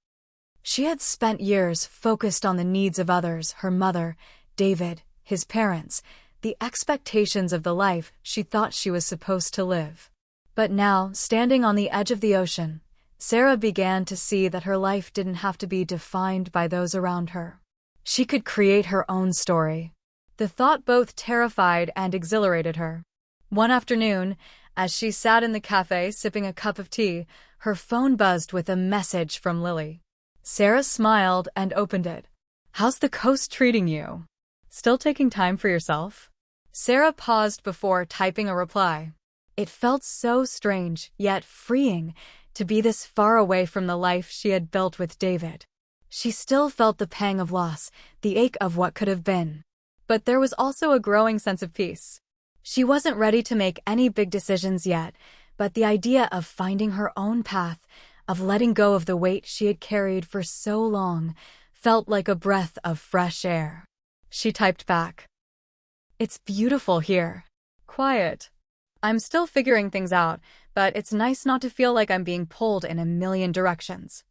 She had spent years focused on the needs of others, her mother, David, his parents, the expectations of the life she thought she was supposed to live. But now, standing on the edge of the ocean, Sarah began to see that her life didn't have to be defined by those around her. She could create her own story. The thought both terrified and exhilarated her. One afternoon, as she sat in the cafe sipping a cup of tea, her phone buzzed with a message from Lily. Sarah smiled and opened it. "How's the coast treating you? Still taking time for yourself?" Sarah paused before typing a reply. It felt so strange, yet freeing, to be this far away from the life she had built with David. She still felt the pang of loss, the ache of what could have been. But there was also a growing sense of peace. She wasn't ready to make any big decisions yet, but the idea of finding her own path, of letting go of the weight she had carried for so long, felt like a breath of fresh air. She typed back, "It's beautiful here. Quiet. I'm still figuring things out, but it's nice not to feel like I'm being pulled in a million directions.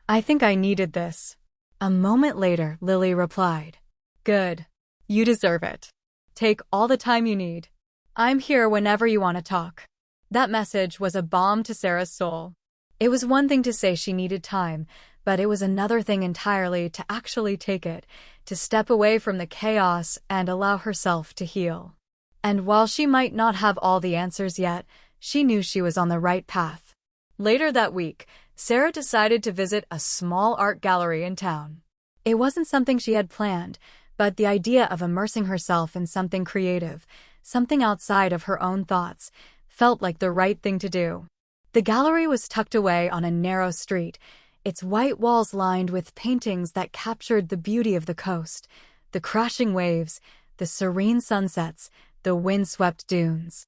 I think I needed this." A moment later, Lily replied, "Good. You deserve it. Take all the time you need. I'm here whenever you want to talk." That message was a balm to Sarah's soul. It was one thing to say she needed time, but it was another thing entirely to actually take it, to step away from the chaos and allow herself to heal. And while she might not have all the answers yet, she knew she was on the right path. Later that week, Sarah decided to visit a small art gallery in town. It wasn't something she had planned, but the idea of immersing herself in something creative, something outside of her own thoughts, felt like the right thing to do. The gallery was tucked away on a narrow street, its white walls lined with paintings that captured the beauty of the coast, the crashing waves, the serene sunsets, the windswept dunes.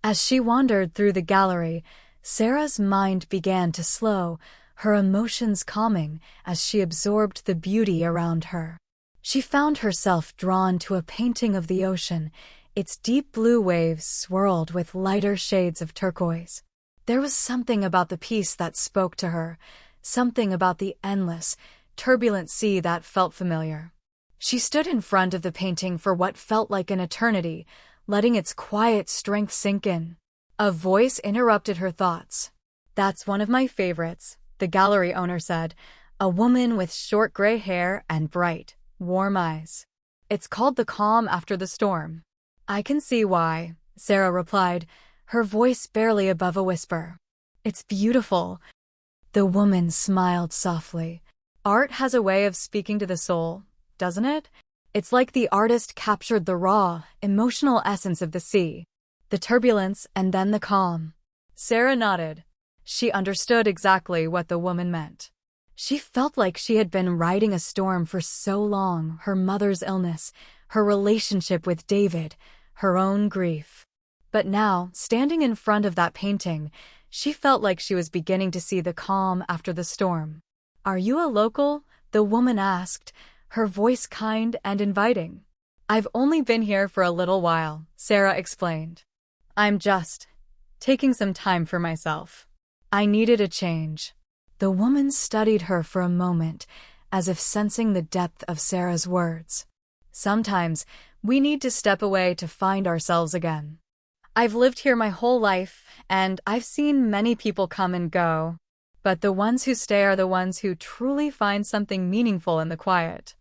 As she wandered through the gallery, Sarah's mind began to slow, her emotions calming as she absorbed the beauty around her. She found herself drawn to a painting of the ocean, its deep blue waves swirled with lighter shades of turquoise. There was something about the piece that spoke to her, something about the endless, turbulent sea that felt familiar. She stood in front of the painting for what felt like an eternity, letting its quiet strength sink in. A voice interrupted her thoughts. "That's one of my favorites," the gallery owner said, a woman with short gray hair and bright, warm eyes. "It's called The Calm After the Storm." "I can see why," Sarah replied, her voice barely above a whisper. "It's beautiful." The woman smiled softly. "Art has a way of speaking to the soul, doesn't it? It's like the artist captured the raw, emotional essence of the sea, the turbulence and then the calm." Sarah nodded. She understood exactly what the woman meant. She felt like she had been riding a storm for so long, her mother's illness, her relationship with David, her own grief. But now, standing in front of that painting, she felt like she was beginning to see the calm after the storm. "Are you a local?" the woman asked, her voice kind and inviting. "I've only been here for a little while," Sarah explained. "I'm just taking some time for myself. I needed a change." The woman studied her for a moment, as if sensing the depth of Sarah's words. "Sometimes, we need to step away to find ourselves again. I've lived here my whole life, and I've seen many people come and go. But the ones who stay are the ones who truly find something meaningful in the quiet."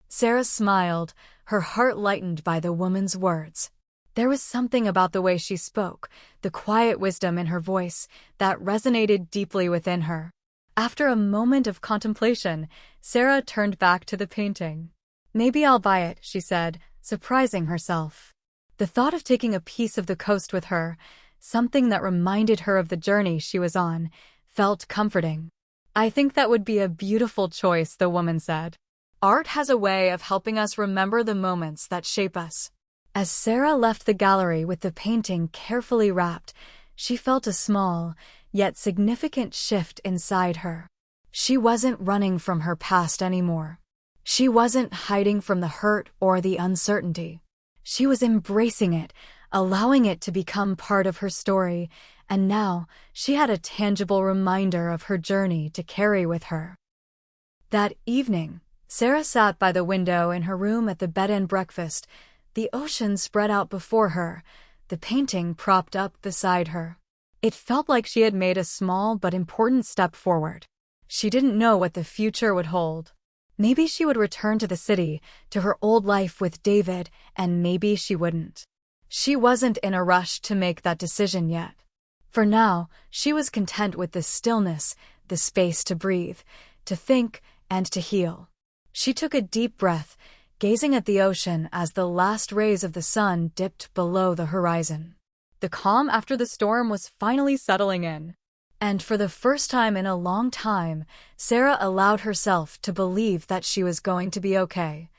Sarah smiled, her heart lightened by the woman's words. There was something about the way she spoke, the quiet wisdom in her voice, that resonated deeply within her. After a moment of contemplation, Sarah turned back to the painting. "Maybe I'll buy it," she said, surprising herself. The thought of taking a piece of the coast with her, something that reminded her of the journey she was on, felt comforting. "I think that would be a beautiful choice," the woman said. "Art has a way of helping us remember the moments that shape us." As Sarah left the gallery with the painting carefully wrapped, she felt a small, yet significant shift inside her. She wasn't running from her past anymore. She wasn't hiding from the hurt or the uncertainty. She was embracing it, allowing it to become part of her story, and now she had a tangible reminder of her journey to carry with her. That evening, Sarah sat by the window in her room at the bed and breakfast, the ocean spread out before her, the painting propped up beside her. It felt like she had made a small but important step forward. She didn't know what the future would hold. Maybe she would return to the city, to her old life with David, and maybe she wouldn't. She wasn't in a rush to make that decision yet. For now, she was content with the stillness, the space to breathe, to think, and to heal. She took a deep breath, gazing at the ocean as the last rays of the sun dipped below the horizon. The calm after the storm was finally settling in. And for the first time in a long time, Sarah allowed herself to believe that she was going to be okay.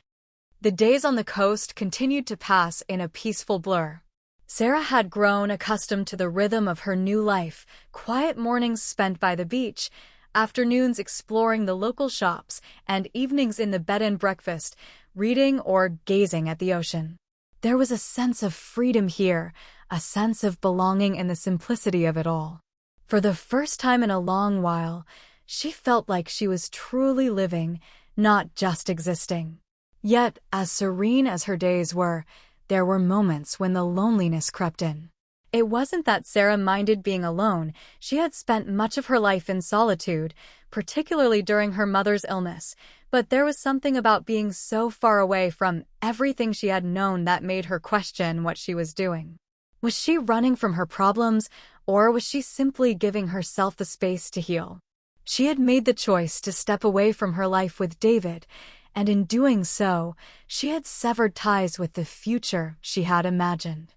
The days on the coast continued to pass in a peaceful blur. Sarah had grown accustomed to the rhythm of her new life, quiet mornings spent by the beach, afternoons exploring the local shops, and evenings in the bed and breakfast, reading or gazing at the ocean. There was a sense of freedom here, a sense of belonging in the simplicity of it all. For the first time in a long while, she felt like she was truly living, not just existing. Yet, as serene as her days were, there were moments when the loneliness crept in. It wasn't that Sarah minded being alone. She had spent much of her life in solitude, particularly during her mother's illness, but there was something about being so far away from everything she had known that made her question what she was doing. Was she running from her problems, or was she simply giving herself the space to heal? She had made the choice to step away from her life with David, and in doing so, she had severed ties with the future she had imagined.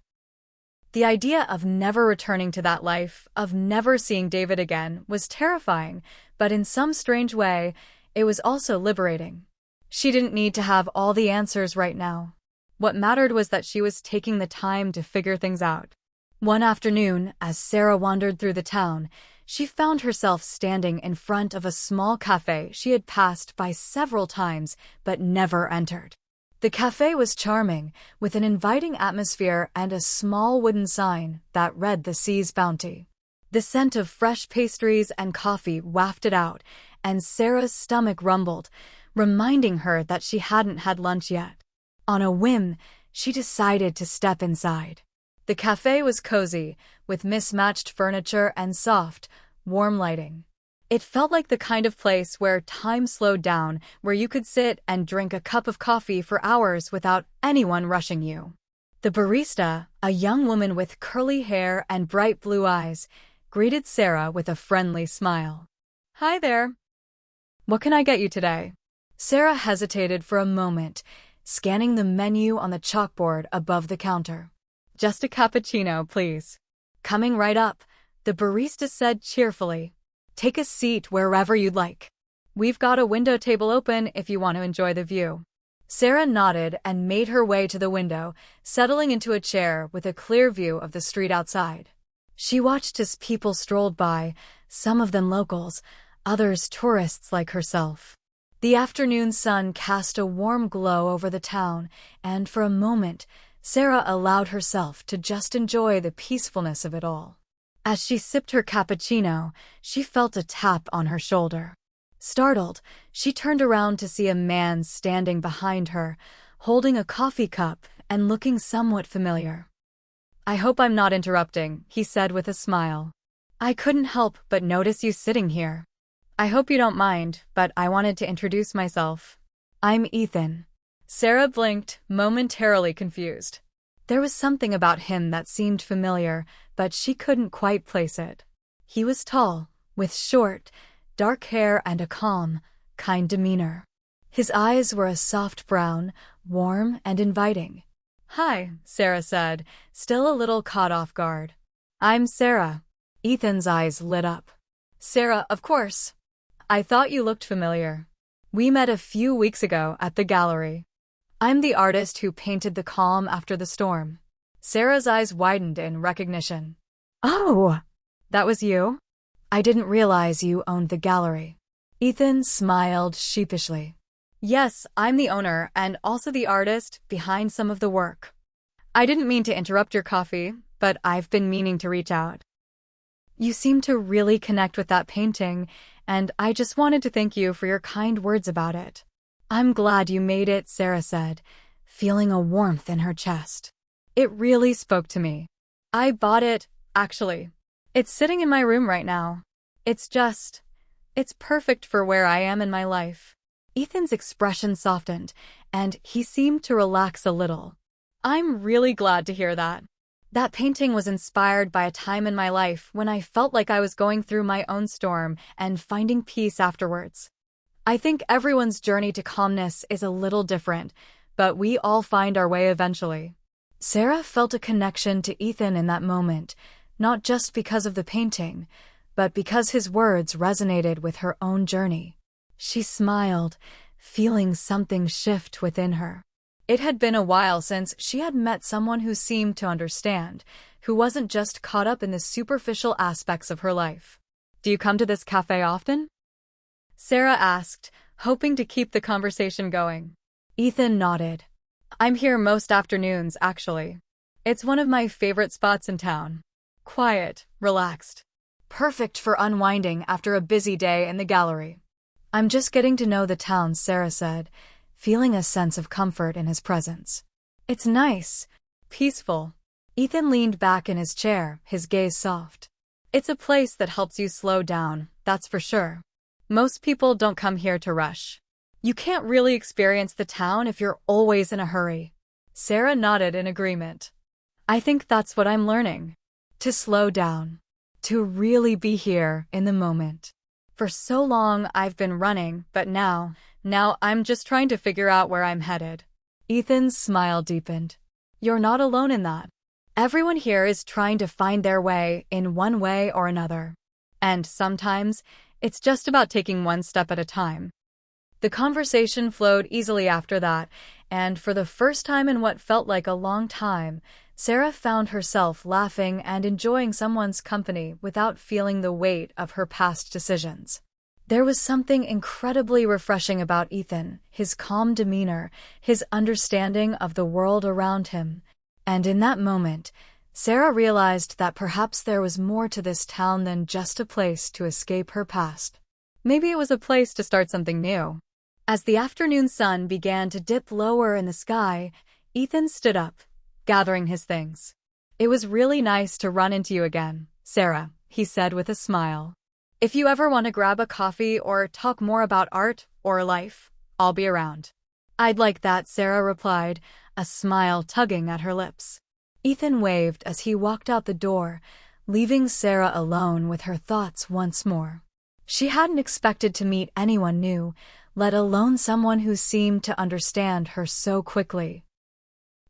The idea of never returning to that life, of never seeing David again, was terrifying, but in some strange way, it was also liberating. She didn't need to have all the answers right now. What mattered was that she was taking the time to figure things out. One afternoon, as Sarah wandered through the town, she found herself standing in front of a small cafe she had passed by several times but never entered. The cafe was charming, with an inviting atmosphere and a small wooden sign that read the sea's bounty. The scent of fresh pastries and coffee wafted out, and Sarah's stomach rumbled, reminding her that she hadn't had lunch yet. On a whim, she decided to step inside. The cafe was cozy, with mismatched furniture and soft, warm lighting. It felt like the kind of place where time slowed down, where you could sit and drink a cup of coffee for hours without anyone rushing you. The barista, a young woman with curly hair and bright blue eyes, greeted Sarah with a friendly smile. "Hi there. What can I get you today?" Sarah hesitated for a moment, scanning the menu on the chalkboard above the counter. "Just a cappuccino, please." Coming right up, the barista said cheerfully, "Take a seat wherever you'd like. We've got a window table open if you want to enjoy the view." Sarah nodded and made her way to the window, settling into a chair with a clear view of the street outside. She watched as people strolled by, some of them locals, others tourists like herself. The afternoon sun cast a warm glow over the town, and for a moment, Sarah allowed herself to just enjoy the peacefulness of it all. As she sipped her cappuccino, she felt a tap on her shoulder. Startled, she turned around to see a man standing behind her, holding a coffee cup and looking somewhat familiar. "I hope I'm not interrupting," he said with a smile. "I couldn't help but notice you sitting here. I hope you don't mind, but I wanted to introduce myself. I'm Ethan." Sarah blinked, momentarily confused. There was something about him that seemed familiar, but she couldn't quite place it. He was tall, with short, dark hair and a calm, kind demeanor. His eyes were a soft brown, warm and inviting. "Hi," Sarah said, still a little caught off guard. "I'm Sarah." Ethan's eyes lit up. "Sarah, of course. I thought you looked familiar. We met a few weeks ago at the gallery. I'm the artist who painted the calm after the storm." Sarah's eyes widened in recognition. "Oh, that was you? I didn't realize you owned the gallery." Ethan smiled sheepishly. Yes, I'm the owner and also the artist behind some of the work. I didn't mean to interrupt your coffee, but I've been meaning to reach out. You seem to really connect with that painting, and I just wanted to thank you for your kind words about it. I'm glad you made it, Sarah said, feeling a warmth in her chest. It really spoke to me. I bought it, actually. It's sitting in my room right now. It's perfect for where I am in my life. Ethan's expression softened, and he seemed to relax a little. I'm really glad to hear that. That painting was inspired by a time in my life when I felt like I was going through my own storm and finding peace afterwards. I think everyone's journey to calmness is a little different, but we all find our way eventually. Sarah felt a connection to Ethan in that moment, not just because of the painting, but because his words resonated with her own journey. She smiled, feeling something shift within her. It had been a while since she had met someone who seemed to understand, who wasn't just caught up in the superficial aspects of her life. Do you come to this cafe often? Sarah asked, hoping to keep the conversation going. Ethan nodded. I'm here most afternoons, actually. It's one of my favorite spots in town. Quiet, relaxed. Perfect for unwinding after a busy day in the gallery. I'm just getting to know the town, Sarah said, feeling a sense of comfort in his presence. It's nice, peaceful. Ethan leaned back in his chair, his gaze soft. It's a place that helps you slow down, that's for sure. Most people don't come here to rush. You can't really experience the town if you're always in a hurry. Sarah nodded in agreement. I think that's what I'm learning. To slow down. To really be here in the moment. For so long I've been running, but now I'm just trying to figure out where I'm headed. Ethan's smile deepened. You're not alone in that. Everyone here is trying to find their way in one way or another. And sometimes, it's just about taking one step at a time. The conversation flowed easily after that, and for the first time in what felt like a long time, Sarah found herself laughing and enjoying someone's company without feeling the weight of her past decisions. There was something incredibly refreshing about Ethan, his calm demeanor, his understanding of the world around him. And in that moment, Sarah realized that perhaps there was more to this town than just a place to escape her past. Maybe it was a place to start something new. As the afternoon sun began to dip lower in the sky, Ethan stood up, gathering his things. It was really nice to run into you again, Sarah, he said with a smile. If you ever want to grab a coffee or talk more about art or life, I'll be around. I'd like that, Sarah replied, a smile tugging at her lips. Ethan waved as he walked out the door, leaving Sarah alone with her thoughts once more. She hadn't expected to meet anyone new, let alone someone who seemed to understand her so quickly.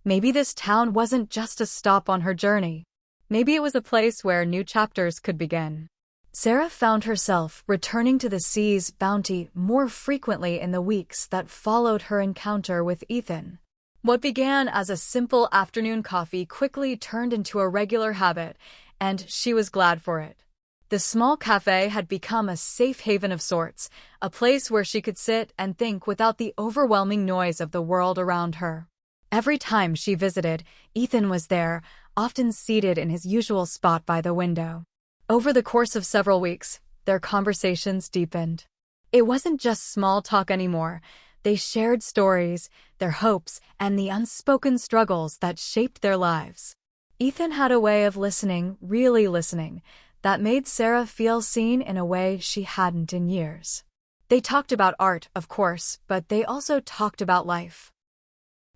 Maybe this town wasn't just a stop on her journey. Maybe it was a place where new chapters could begin. Sarah found herself returning to the sea's bounty more frequently in the weeks that followed her encounter with Ethan. What began as a simple afternoon coffee quickly turned into a regular habit, and she was glad for it. The small cafe had become a safe haven of sorts, a place where she could sit and think without the overwhelming noise of the world around her. Every time she visited, Ethan was there, often seated in his usual spot by the window. Over the course of several weeks, their conversations deepened. It wasn't just small talk anymore. They shared stories, their hopes, and the unspoken struggles that shaped their lives. Ethan had a way of listening, really listening, that made Sarah feel seen in a way she hadn't in years. They talked about art, of course, but they also talked about life.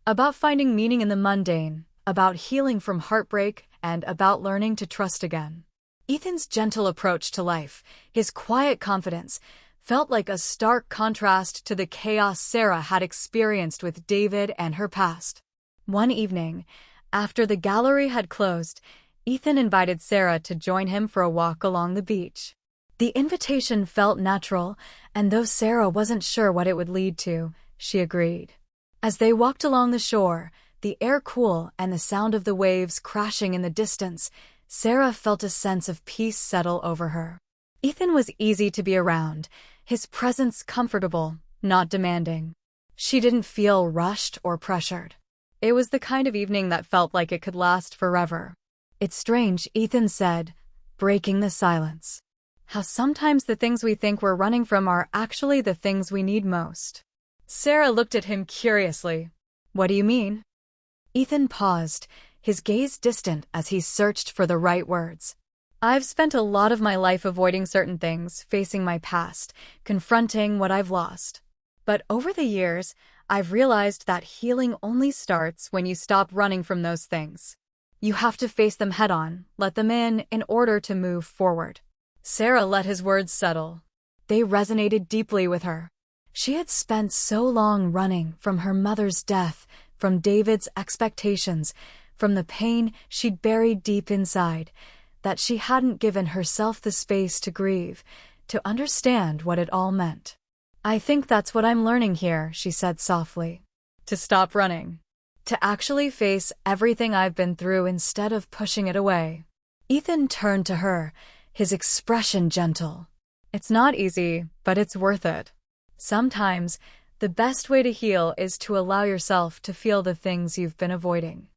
About finding meaning in the mundane, about healing from heartbreak, and about learning to trust again. Ethan's gentle approach to life, his quiet confidence, felt like a stark contrast to the chaos Sarah had experienced with David and her past. One evening, after the gallery had closed, Ethan invited Sarah to join him for a walk along the beach. The invitation felt natural, and though Sarah wasn't sure what it would lead to, she agreed. As they walked along the shore, the air cool and the sound of the waves crashing in the distance, Sarah felt a sense of peace settle over her. Ethan was easy to be around, his presence comfortable, not demanding. She didn't feel rushed or pressured. It was the kind of evening that felt like it could last forever. "It's strange," Ethan said, breaking the silence. "How sometimes the things we think we're running from are actually the things we need most." Sarah looked at him curiously. "What do you mean?" Ethan paused, his gaze distant as he searched for the right words. "I've spent a lot of my life avoiding certain things, facing my past, confronting what I've lost. But over the years, I've realized that healing only starts when you stop running from those things. You have to face them head-on, let them in order to move forward." Sarah let his words settle. They resonated deeply with her. She had spent so long running from her mother's death, from David's expectations, from the pain she'd buried deep inside, that she hadn't given herself the space to grieve, to understand what it all meant. "I think that's what I'm learning here," she said softly. "To stop running. To actually face everything I've been through instead of pushing it away." Ethan turned to her, his expression gentle. "It's not easy, but it's worth it. Sometimes, the best way to heal is to allow yourself to feel the things you've been avoiding."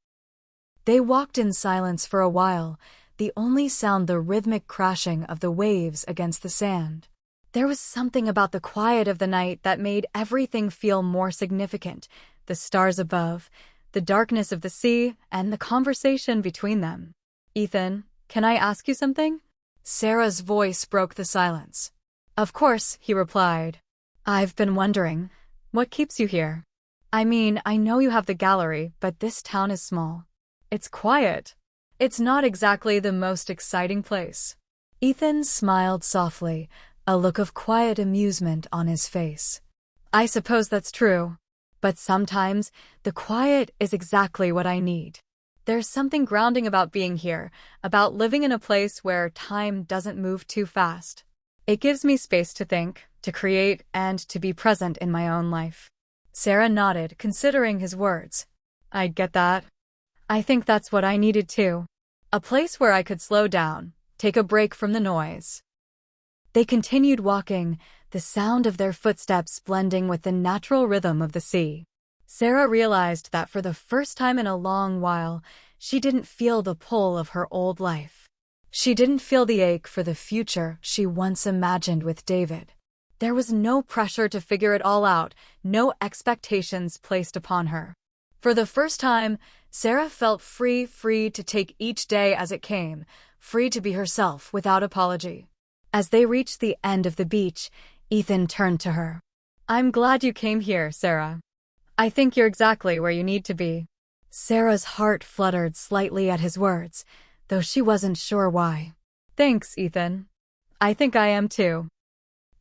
They walked in silence for a while, the only sound the rhythmic crashing of the waves against the sand. There was something about the quiet of the night that made everything feel more significant: the stars above, the darkness of the sea, and the conversation between them. "Ethan, can I ask you something?" Sarah's voice broke the silence. "Of course," he replied. "I've been wondering, what keeps you here? I mean, I know you have the gallery, but this town is small. It's quiet. It's not exactly the most exciting place." Ethan smiled softly, a look of quiet amusement on his face. "I suppose that's true. But sometimes, the quiet is exactly what I need. There's something grounding about being here, about living in a place where time doesn't move too fast. It gives me space to think, to create, and to be present in my own life." Sarah nodded, considering his words. "I get that. I think that's what I needed too. A place where I could slow down, take a break from the noise." They continued walking, the sound of their footsteps blending with the natural rhythm of the sea. Sarah realized that for the first time in a long while, she didn't feel the pull of her old life. She didn't feel the ache for the future she once imagined with David. There was no pressure to figure it all out, no expectations placed upon her. For the first time, Sarah felt free to take each day as it came, free to be herself without apology. As they reached the end of the beach, Ethan turned to her. "I'm glad you came here, Sarah. I think you're exactly where you need to be." Sarah's heart fluttered slightly at his words, though she wasn't sure why. "Thanks, Ethan. I think I am too."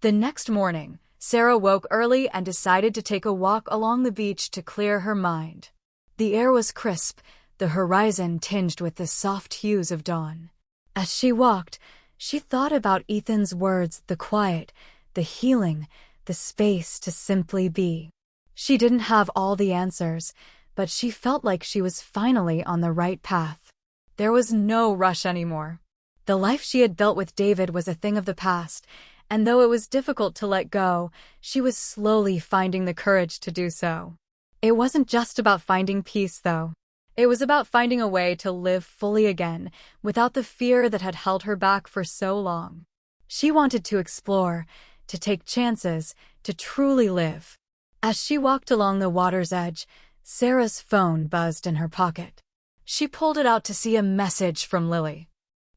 The next morning, Sarah woke early and decided to take a walk along the beach to clear her mind. The air was crisp, the horizon tinged with the soft hues of dawn. As she walked, she thought about Ethan's words, the quiet, the healing, the space to simply be. She didn't have all the answers, but she felt like she was finally on the right path. There was no rush anymore. The life she had built with David was a thing of the past, and though it was difficult to let go, she was slowly finding the courage to do so. It wasn't just about finding peace, though. It was about finding a way to live fully again, without the fear that had held her back for so long. She wanted to explore, to take chances, to truly live. As she walked along the water's edge, Sarah's phone buzzed in her pocket. She pulled it out to see a message from Lily.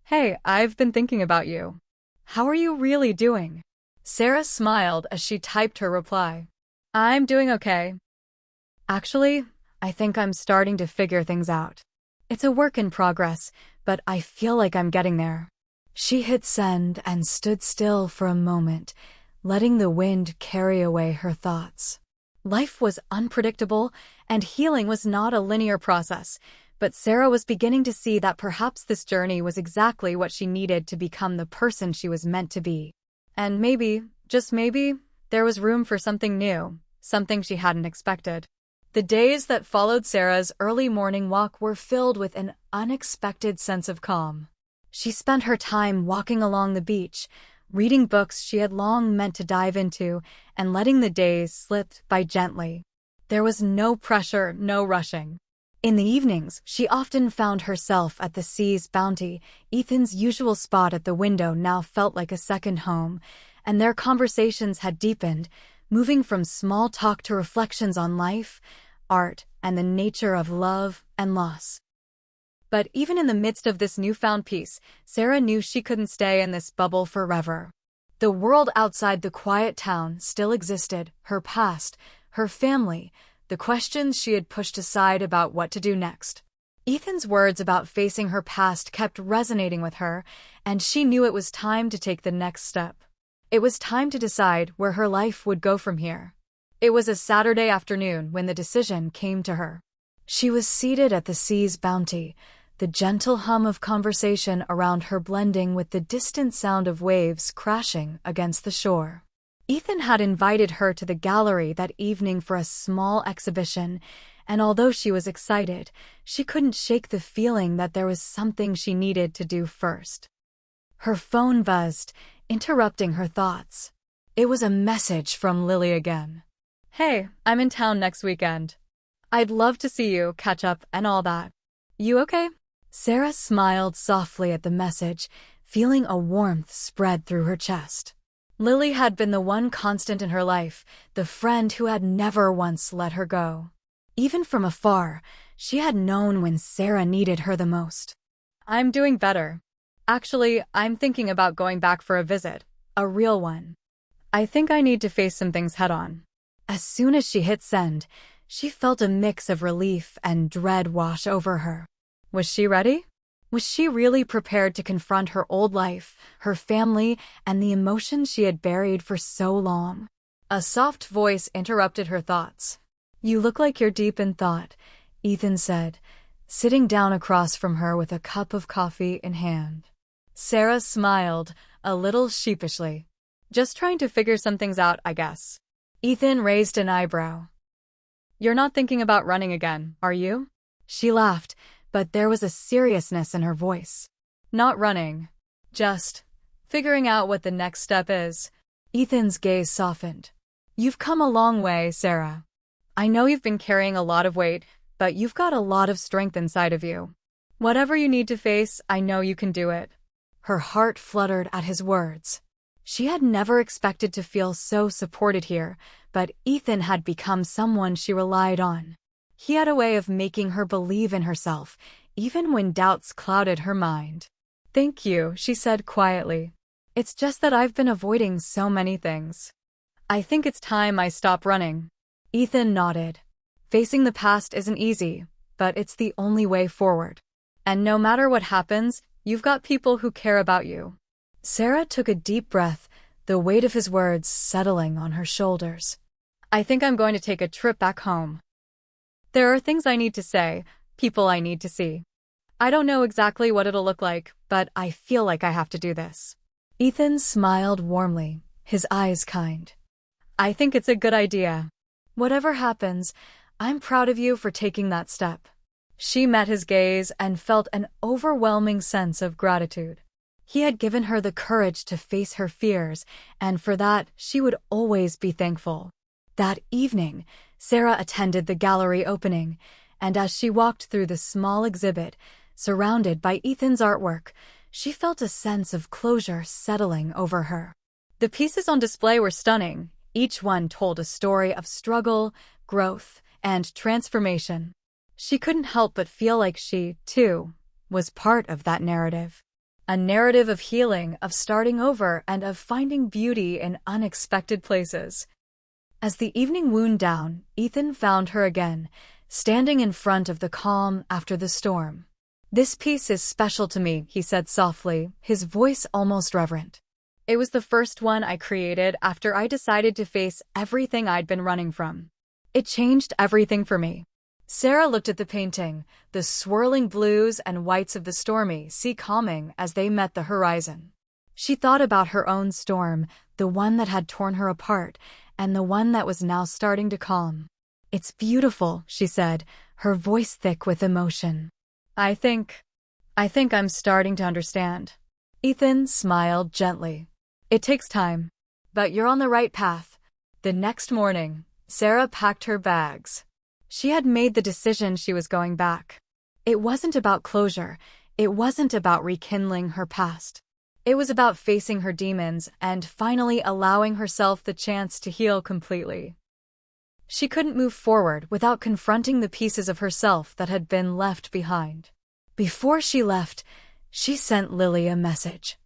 "Hey, I've been thinking about you. How are you really doing?" Sarah smiled as she typed her reply. "I'm doing okay. Actually, I think I'm starting to figure things out. It's a work in progress, but I feel like I'm getting there." She hit send and stood still for a moment, letting the wind carry away her thoughts. Life was unpredictable, and healing was not a linear process, but Sarah was beginning to see that perhaps this journey was exactly what she needed to become the person she was meant to be. And maybe, just maybe, there was room for something new, something she hadn't expected. The days that followed Sarah's early morning walk were filled with an unexpected sense of calm. She spent her time walking along the beach, reading books she had long meant to dive into, and letting the days slip by gently. There was no pressure, no rushing. In the evenings, she often found herself at the sea's bounty. Ethan's usual spot at the window now felt like a second home, and their conversations had deepened, moving from small talk to reflections on life, art, and the nature of love and loss. But even in the midst of this newfound peace, Sarah knew she couldn't stay in this bubble forever. The world outside the quiet town still existed, her past, her family, the questions she had pushed aside about what to do next. Ethan's words about facing her past kept resonating with her, and she knew it was time to take the next step. It was time to decide where her life would go from here. It was a Saturday afternoon when the decision came to her. She was seated at the sea's bounty, the gentle hum of conversation around her blending with the distant sound of waves crashing against the shore. Ethan had invited her to the gallery that evening for a small exhibition, and although she was excited, she couldn't shake the feeling that there was something she needed to do first. Her phone buzzed, interrupting her thoughts. It was a message from Lily again. "Hey, I'm in town next weekend. I'd love to see you, catch up, and all that. You okay?" Sarah smiled softly at the message, feeling a warmth spread through her chest. Lily had been the one constant in her life, the friend who had never once let her go. Even from afar, she had known when Sarah needed her the most. "I'm doing better. Actually, I'm thinking about going back for a visit, a real one. I think I need to face some things head-on." As soon as she hit send, she felt a mix of relief and dread wash over her. Was she ready? Was she really prepared to confront her old life, her family, and the emotions she had buried for so long? A soft voice interrupted her thoughts. "You look like you're deep in thought," Ethan said, sitting down across from her with a cup of coffee in hand. Sarah smiled, a little sheepishly. "Just trying to figure some things out, I guess." Ethan raised an eyebrow. "You're not thinking about running again, are you?" She laughed, but there was a seriousness in her voice. "Not running. Just figuring out what the next step is." Ethan's gaze softened. "You've come a long way, Sarah. I know you've been carrying a lot of weight, but you've got a lot of strength inside of you. Whatever you need to face, I know you can do it." Her heart fluttered at his words. She had never expected to feel so supported here, but Ethan had become someone she relied on. He had a way of making her believe in herself, even when doubts clouded her mind. "Thank you," she said quietly. "It's just that I've been avoiding so many things. I think it's time I stop running." Ethan nodded. Facing the past isn't easy, but it's the only way forward. And no matter what happens, you've got people who care about you. Sarah took a deep breath, the weight of his words settling on her shoulders. "I think I'm going to take a trip back home. There are things I need to say, people I need to see. I don't know exactly what it'll look like, but I feel like I have to do this." Ethan smiled warmly, his eyes kind. "I think it's a good idea. Whatever happens, I'm proud of you for taking that step." She met his gaze and felt an overwhelming sense of gratitude. He had given her the courage to face her fears, and for that, she would always be thankful. That evening, Sarah attended the gallery opening, and as she walked through the small exhibit, surrounded by Ethan's artwork, she felt a sense of closure settling over her. The pieces on display were stunning. Each one told a story of struggle, growth, and transformation. She couldn't help but feel like she, too, was part of that narrative. A narrative of healing, of starting over, and of finding beauty in unexpected places. As the evening wound down, Ethan found her again, standing in front of the calm after the storm. "This piece is special to me," he said softly, his voice almost reverent. "It was the first one I created after I decided to face everything I'd been running from. It changed everything for me." Sarah looked at the painting, the swirling blues and whites of the stormy sea calming as they met the horizon. She thought about her own storm, the one that had torn her apart, and the one that was now starting to calm. "It's beautiful," she said, her voice thick with emotion. I think I'm starting to understand." Ethan smiled gently. "It takes time, but you're on the right path." The next morning, Sarah packed her bags. She had made the decision she was going back. It wasn't about closure. It wasn't about rekindling her past. It was about facing her demons and finally allowing herself the chance to heal completely. She couldn't move forward without confronting the pieces of herself that had been left behind. Before she left, she sent Lily a message.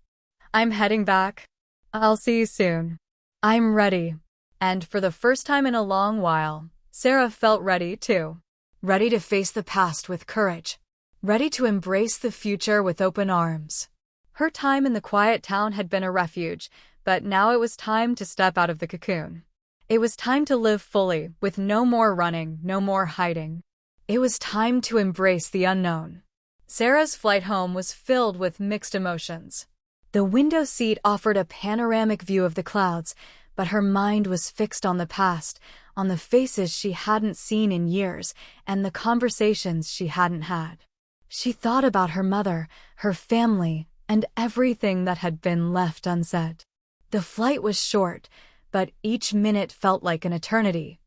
"I'm heading back. I'll see you soon. I'm ready." And for the first time in a long while, Sarah felt ready too. Ready to face the past with courage. Ready to embrace the future with open arms. Her time in the quiet town had been a refuge, but now it was time to step out of the cocoon. It was time to live fully, with no more running, no more hiding. It was time to embrace the unknown. Sarah's flight home was filled with mixed emotions. The window seat offered a panoramic view of the clouds, but her mind was fixed on the past, on the faces she hadn't seen in years, and the conversations she hadn't had. She thought about her mother, her family, and everything that had been left unsaid. The flight was short, but each minute felt like an eternity.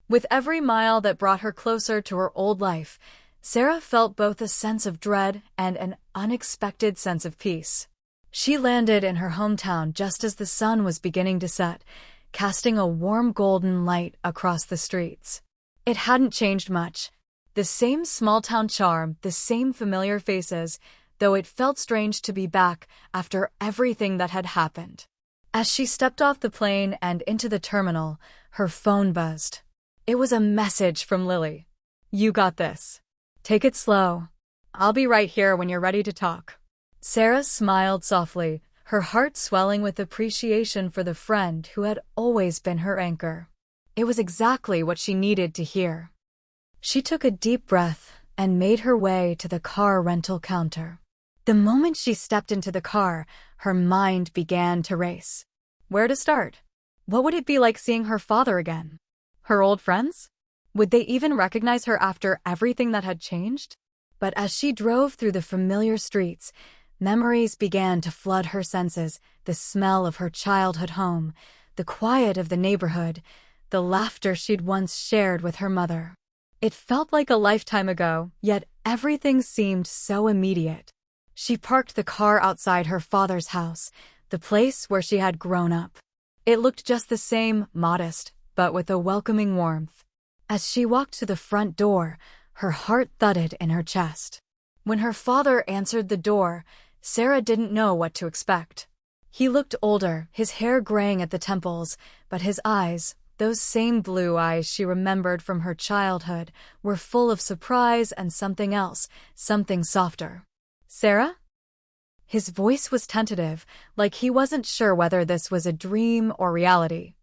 With every mile that brought her closer to her old life, Sarah felt both a sense of dread and an unexpected sense of peace. She landed in her hometown just as the sun was beginning to set, casting a warm golden light across the streets. It hadn't changed much. The same small-town charm, the same familiar faces, though it felt strange to be back after everything that had happened. As she stepped off the plane and into the terminal, her phone buzzed. It was a message from Lily. "You got this. Take it slow. I'll be right here when you're ready to talk." Sarah smiled softly, her heart swelling with appreciation for the friend who had always been her anchor. It was exactly what she needed to hear. She took a deep breath and made her way to the car rental counter. The moment she stepped into the car, her mind began to race. Where to start? What would it be like seeing her father again? Her old friends? Would they even recognize her after everything that had changed? But as she drove through the familiar streets, memories began to flood her senses, the smell of her childhood home, the quiet of the neighborhood, the laughter she'd once shared with her mother. It felt like a lifetime ago, yet everything seemed so immediate. She parked the car outside her father's house, the place where she had grown up. It looked just the same, modest, but with a welcoming warmth. As she walked to the front door, her heart thudded in her chest. When her father answered the door, Sarah didn't know what to expect. He looked older, his hair graying at the temples, but his eyes, those same blue eyes she remembered from her childhood, were full of surprise and something else, something softer. "Sarah?" His voice was tentative, like he wasn't sure whether this was a dream or reality.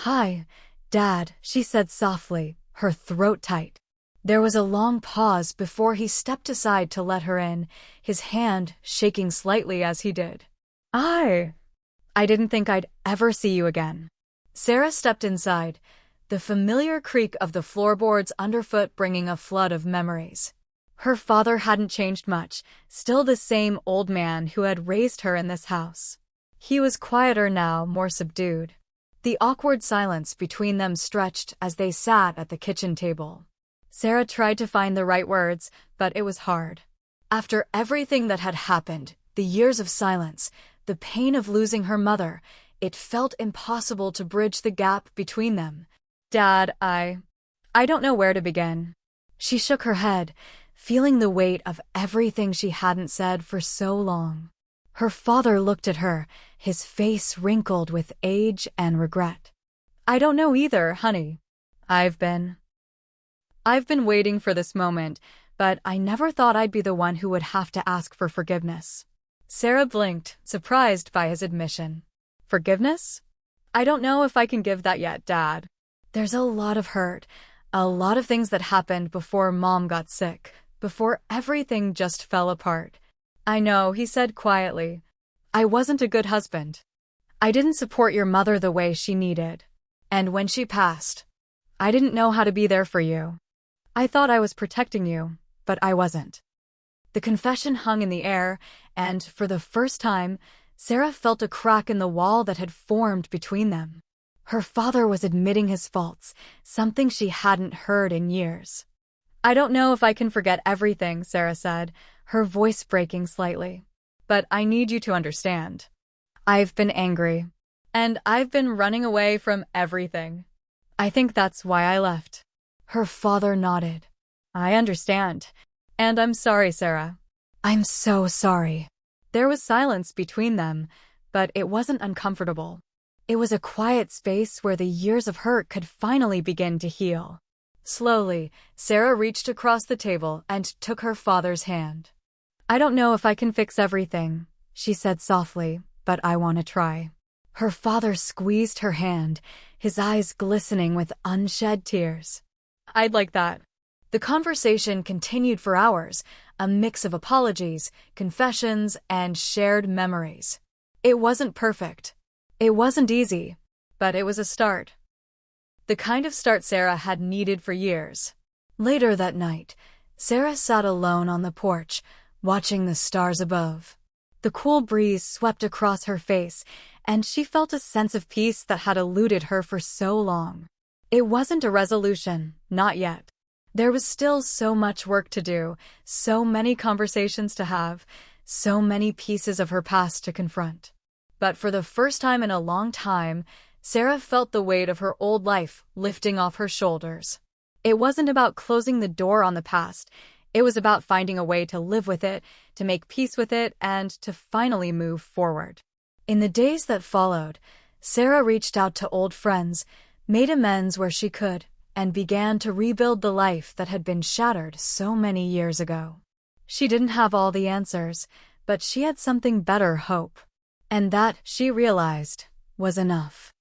"Hi, Dad," she said softly, her throat tight. There was a long pause before he stepped aside to let her in, his hand shaking slightly as he did. I didn't think I'd ever see you again." Sarah stepped inside, the familiar creak of the floorboards underfoot bringing a flood of memories. Her father hadn't changed much, still the same old man who had raised her in this house. He was quieter now, more subdued. The awkward silence between them stretched as they sat at the kitchen table. Sarah tried to find the right words, but it was hard. After everything that had happened, the years of silence, the pain of losing her mother, it felt impossible to bridge the gap between them. "Dad, I don't know where to begin." She shook her head, feeling the weight of everything she hadn't said for so long. Her father looked at her, his face wrinkled with age and regret. "I don't know either, honey. I've been waiting for this moment, but I never thought I'd be the one who would have to ask for forgiveness." Sarah blinked, surprised by his admission. "Forgiveness? I don't know if I can give that yet, Dad. There's a lot of hurt, a lot of things that happened before Mom got sick, before everything just fell apart. I know," he said quietly. "I wasn't a good husband. I didn't support your mother the way she needed. And when she passed, I didn't know how to be there for you. I thought I was protecting you, but I wasn't." The confession hung in the air, and, for the first time, Sarah felt a crack in the wall that had formed between them. Her father was admitting his faults, something she hadn't heard in years. "I don't know if I can forget everything," Sarah said, her voice breaking slightly. "But I need you to understand. I've been angry. And I've been running away from everything. I think that's why I left." Her father nodded. "I understand. And I'm sorry, Sarah." "I'm so sorry." There was silence between them, but it wasn't uncomfortable. It was a quiet space where the years of hurt could finally begin to heal. Slowly, Sarah reached across the table and took her father's hand. "I don't know if I can fix everything," she said softly, "but I want to try." Her father squeezed her hand, his eyes glistening with unshed tears. "I'd like that." The conversation continued for hours, a mix of apologies, confessions, and shared memories. It wasn't perfect. It wasn't easy, but it was a start. The kind of start Sarah had needed for years. Later that night, Sarah sat alone on the porch, watching the stars above. The cool breeze swept across her face, and she felt a sense of peace that had eluded her for so long. It wasn't a resolution, not yet. There was still so much work to do, so many conversations to have, so many pieces of her past to confront. But for the first time in a long time, Sarah felt the weight of her old life lifting off her shoulders. It wasn't about closing the door on the past. It was about finding a way to live with it, to make peace with it, and to finally move forward. In the days that followed, Sarah reached out to old friends, made amends where she could, and began to rebuild the life that had been shattered so many years ago. She didn't have all the answers, but she had something better: hope. And that, she realized, was enough.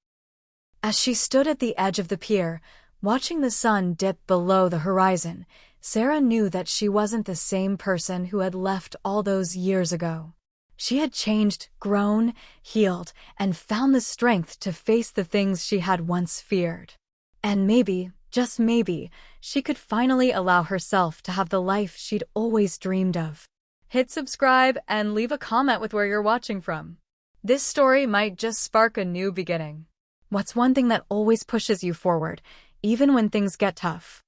As she stood at the edge of the pier, watching the sun dip below the horizon, Sarah knew that she wasn't the same person who had left all those years ago. She had changed, grown, healed, and found the strength to face the things she had once feared. And maybe, just maybe, she could finally allow herself to have the life she'd always dreamed of. Hit subscribe and leave a comment with where you're watching from. This story might just spark a new beginning. What's one thing that always pushes you forward, even when things get tough?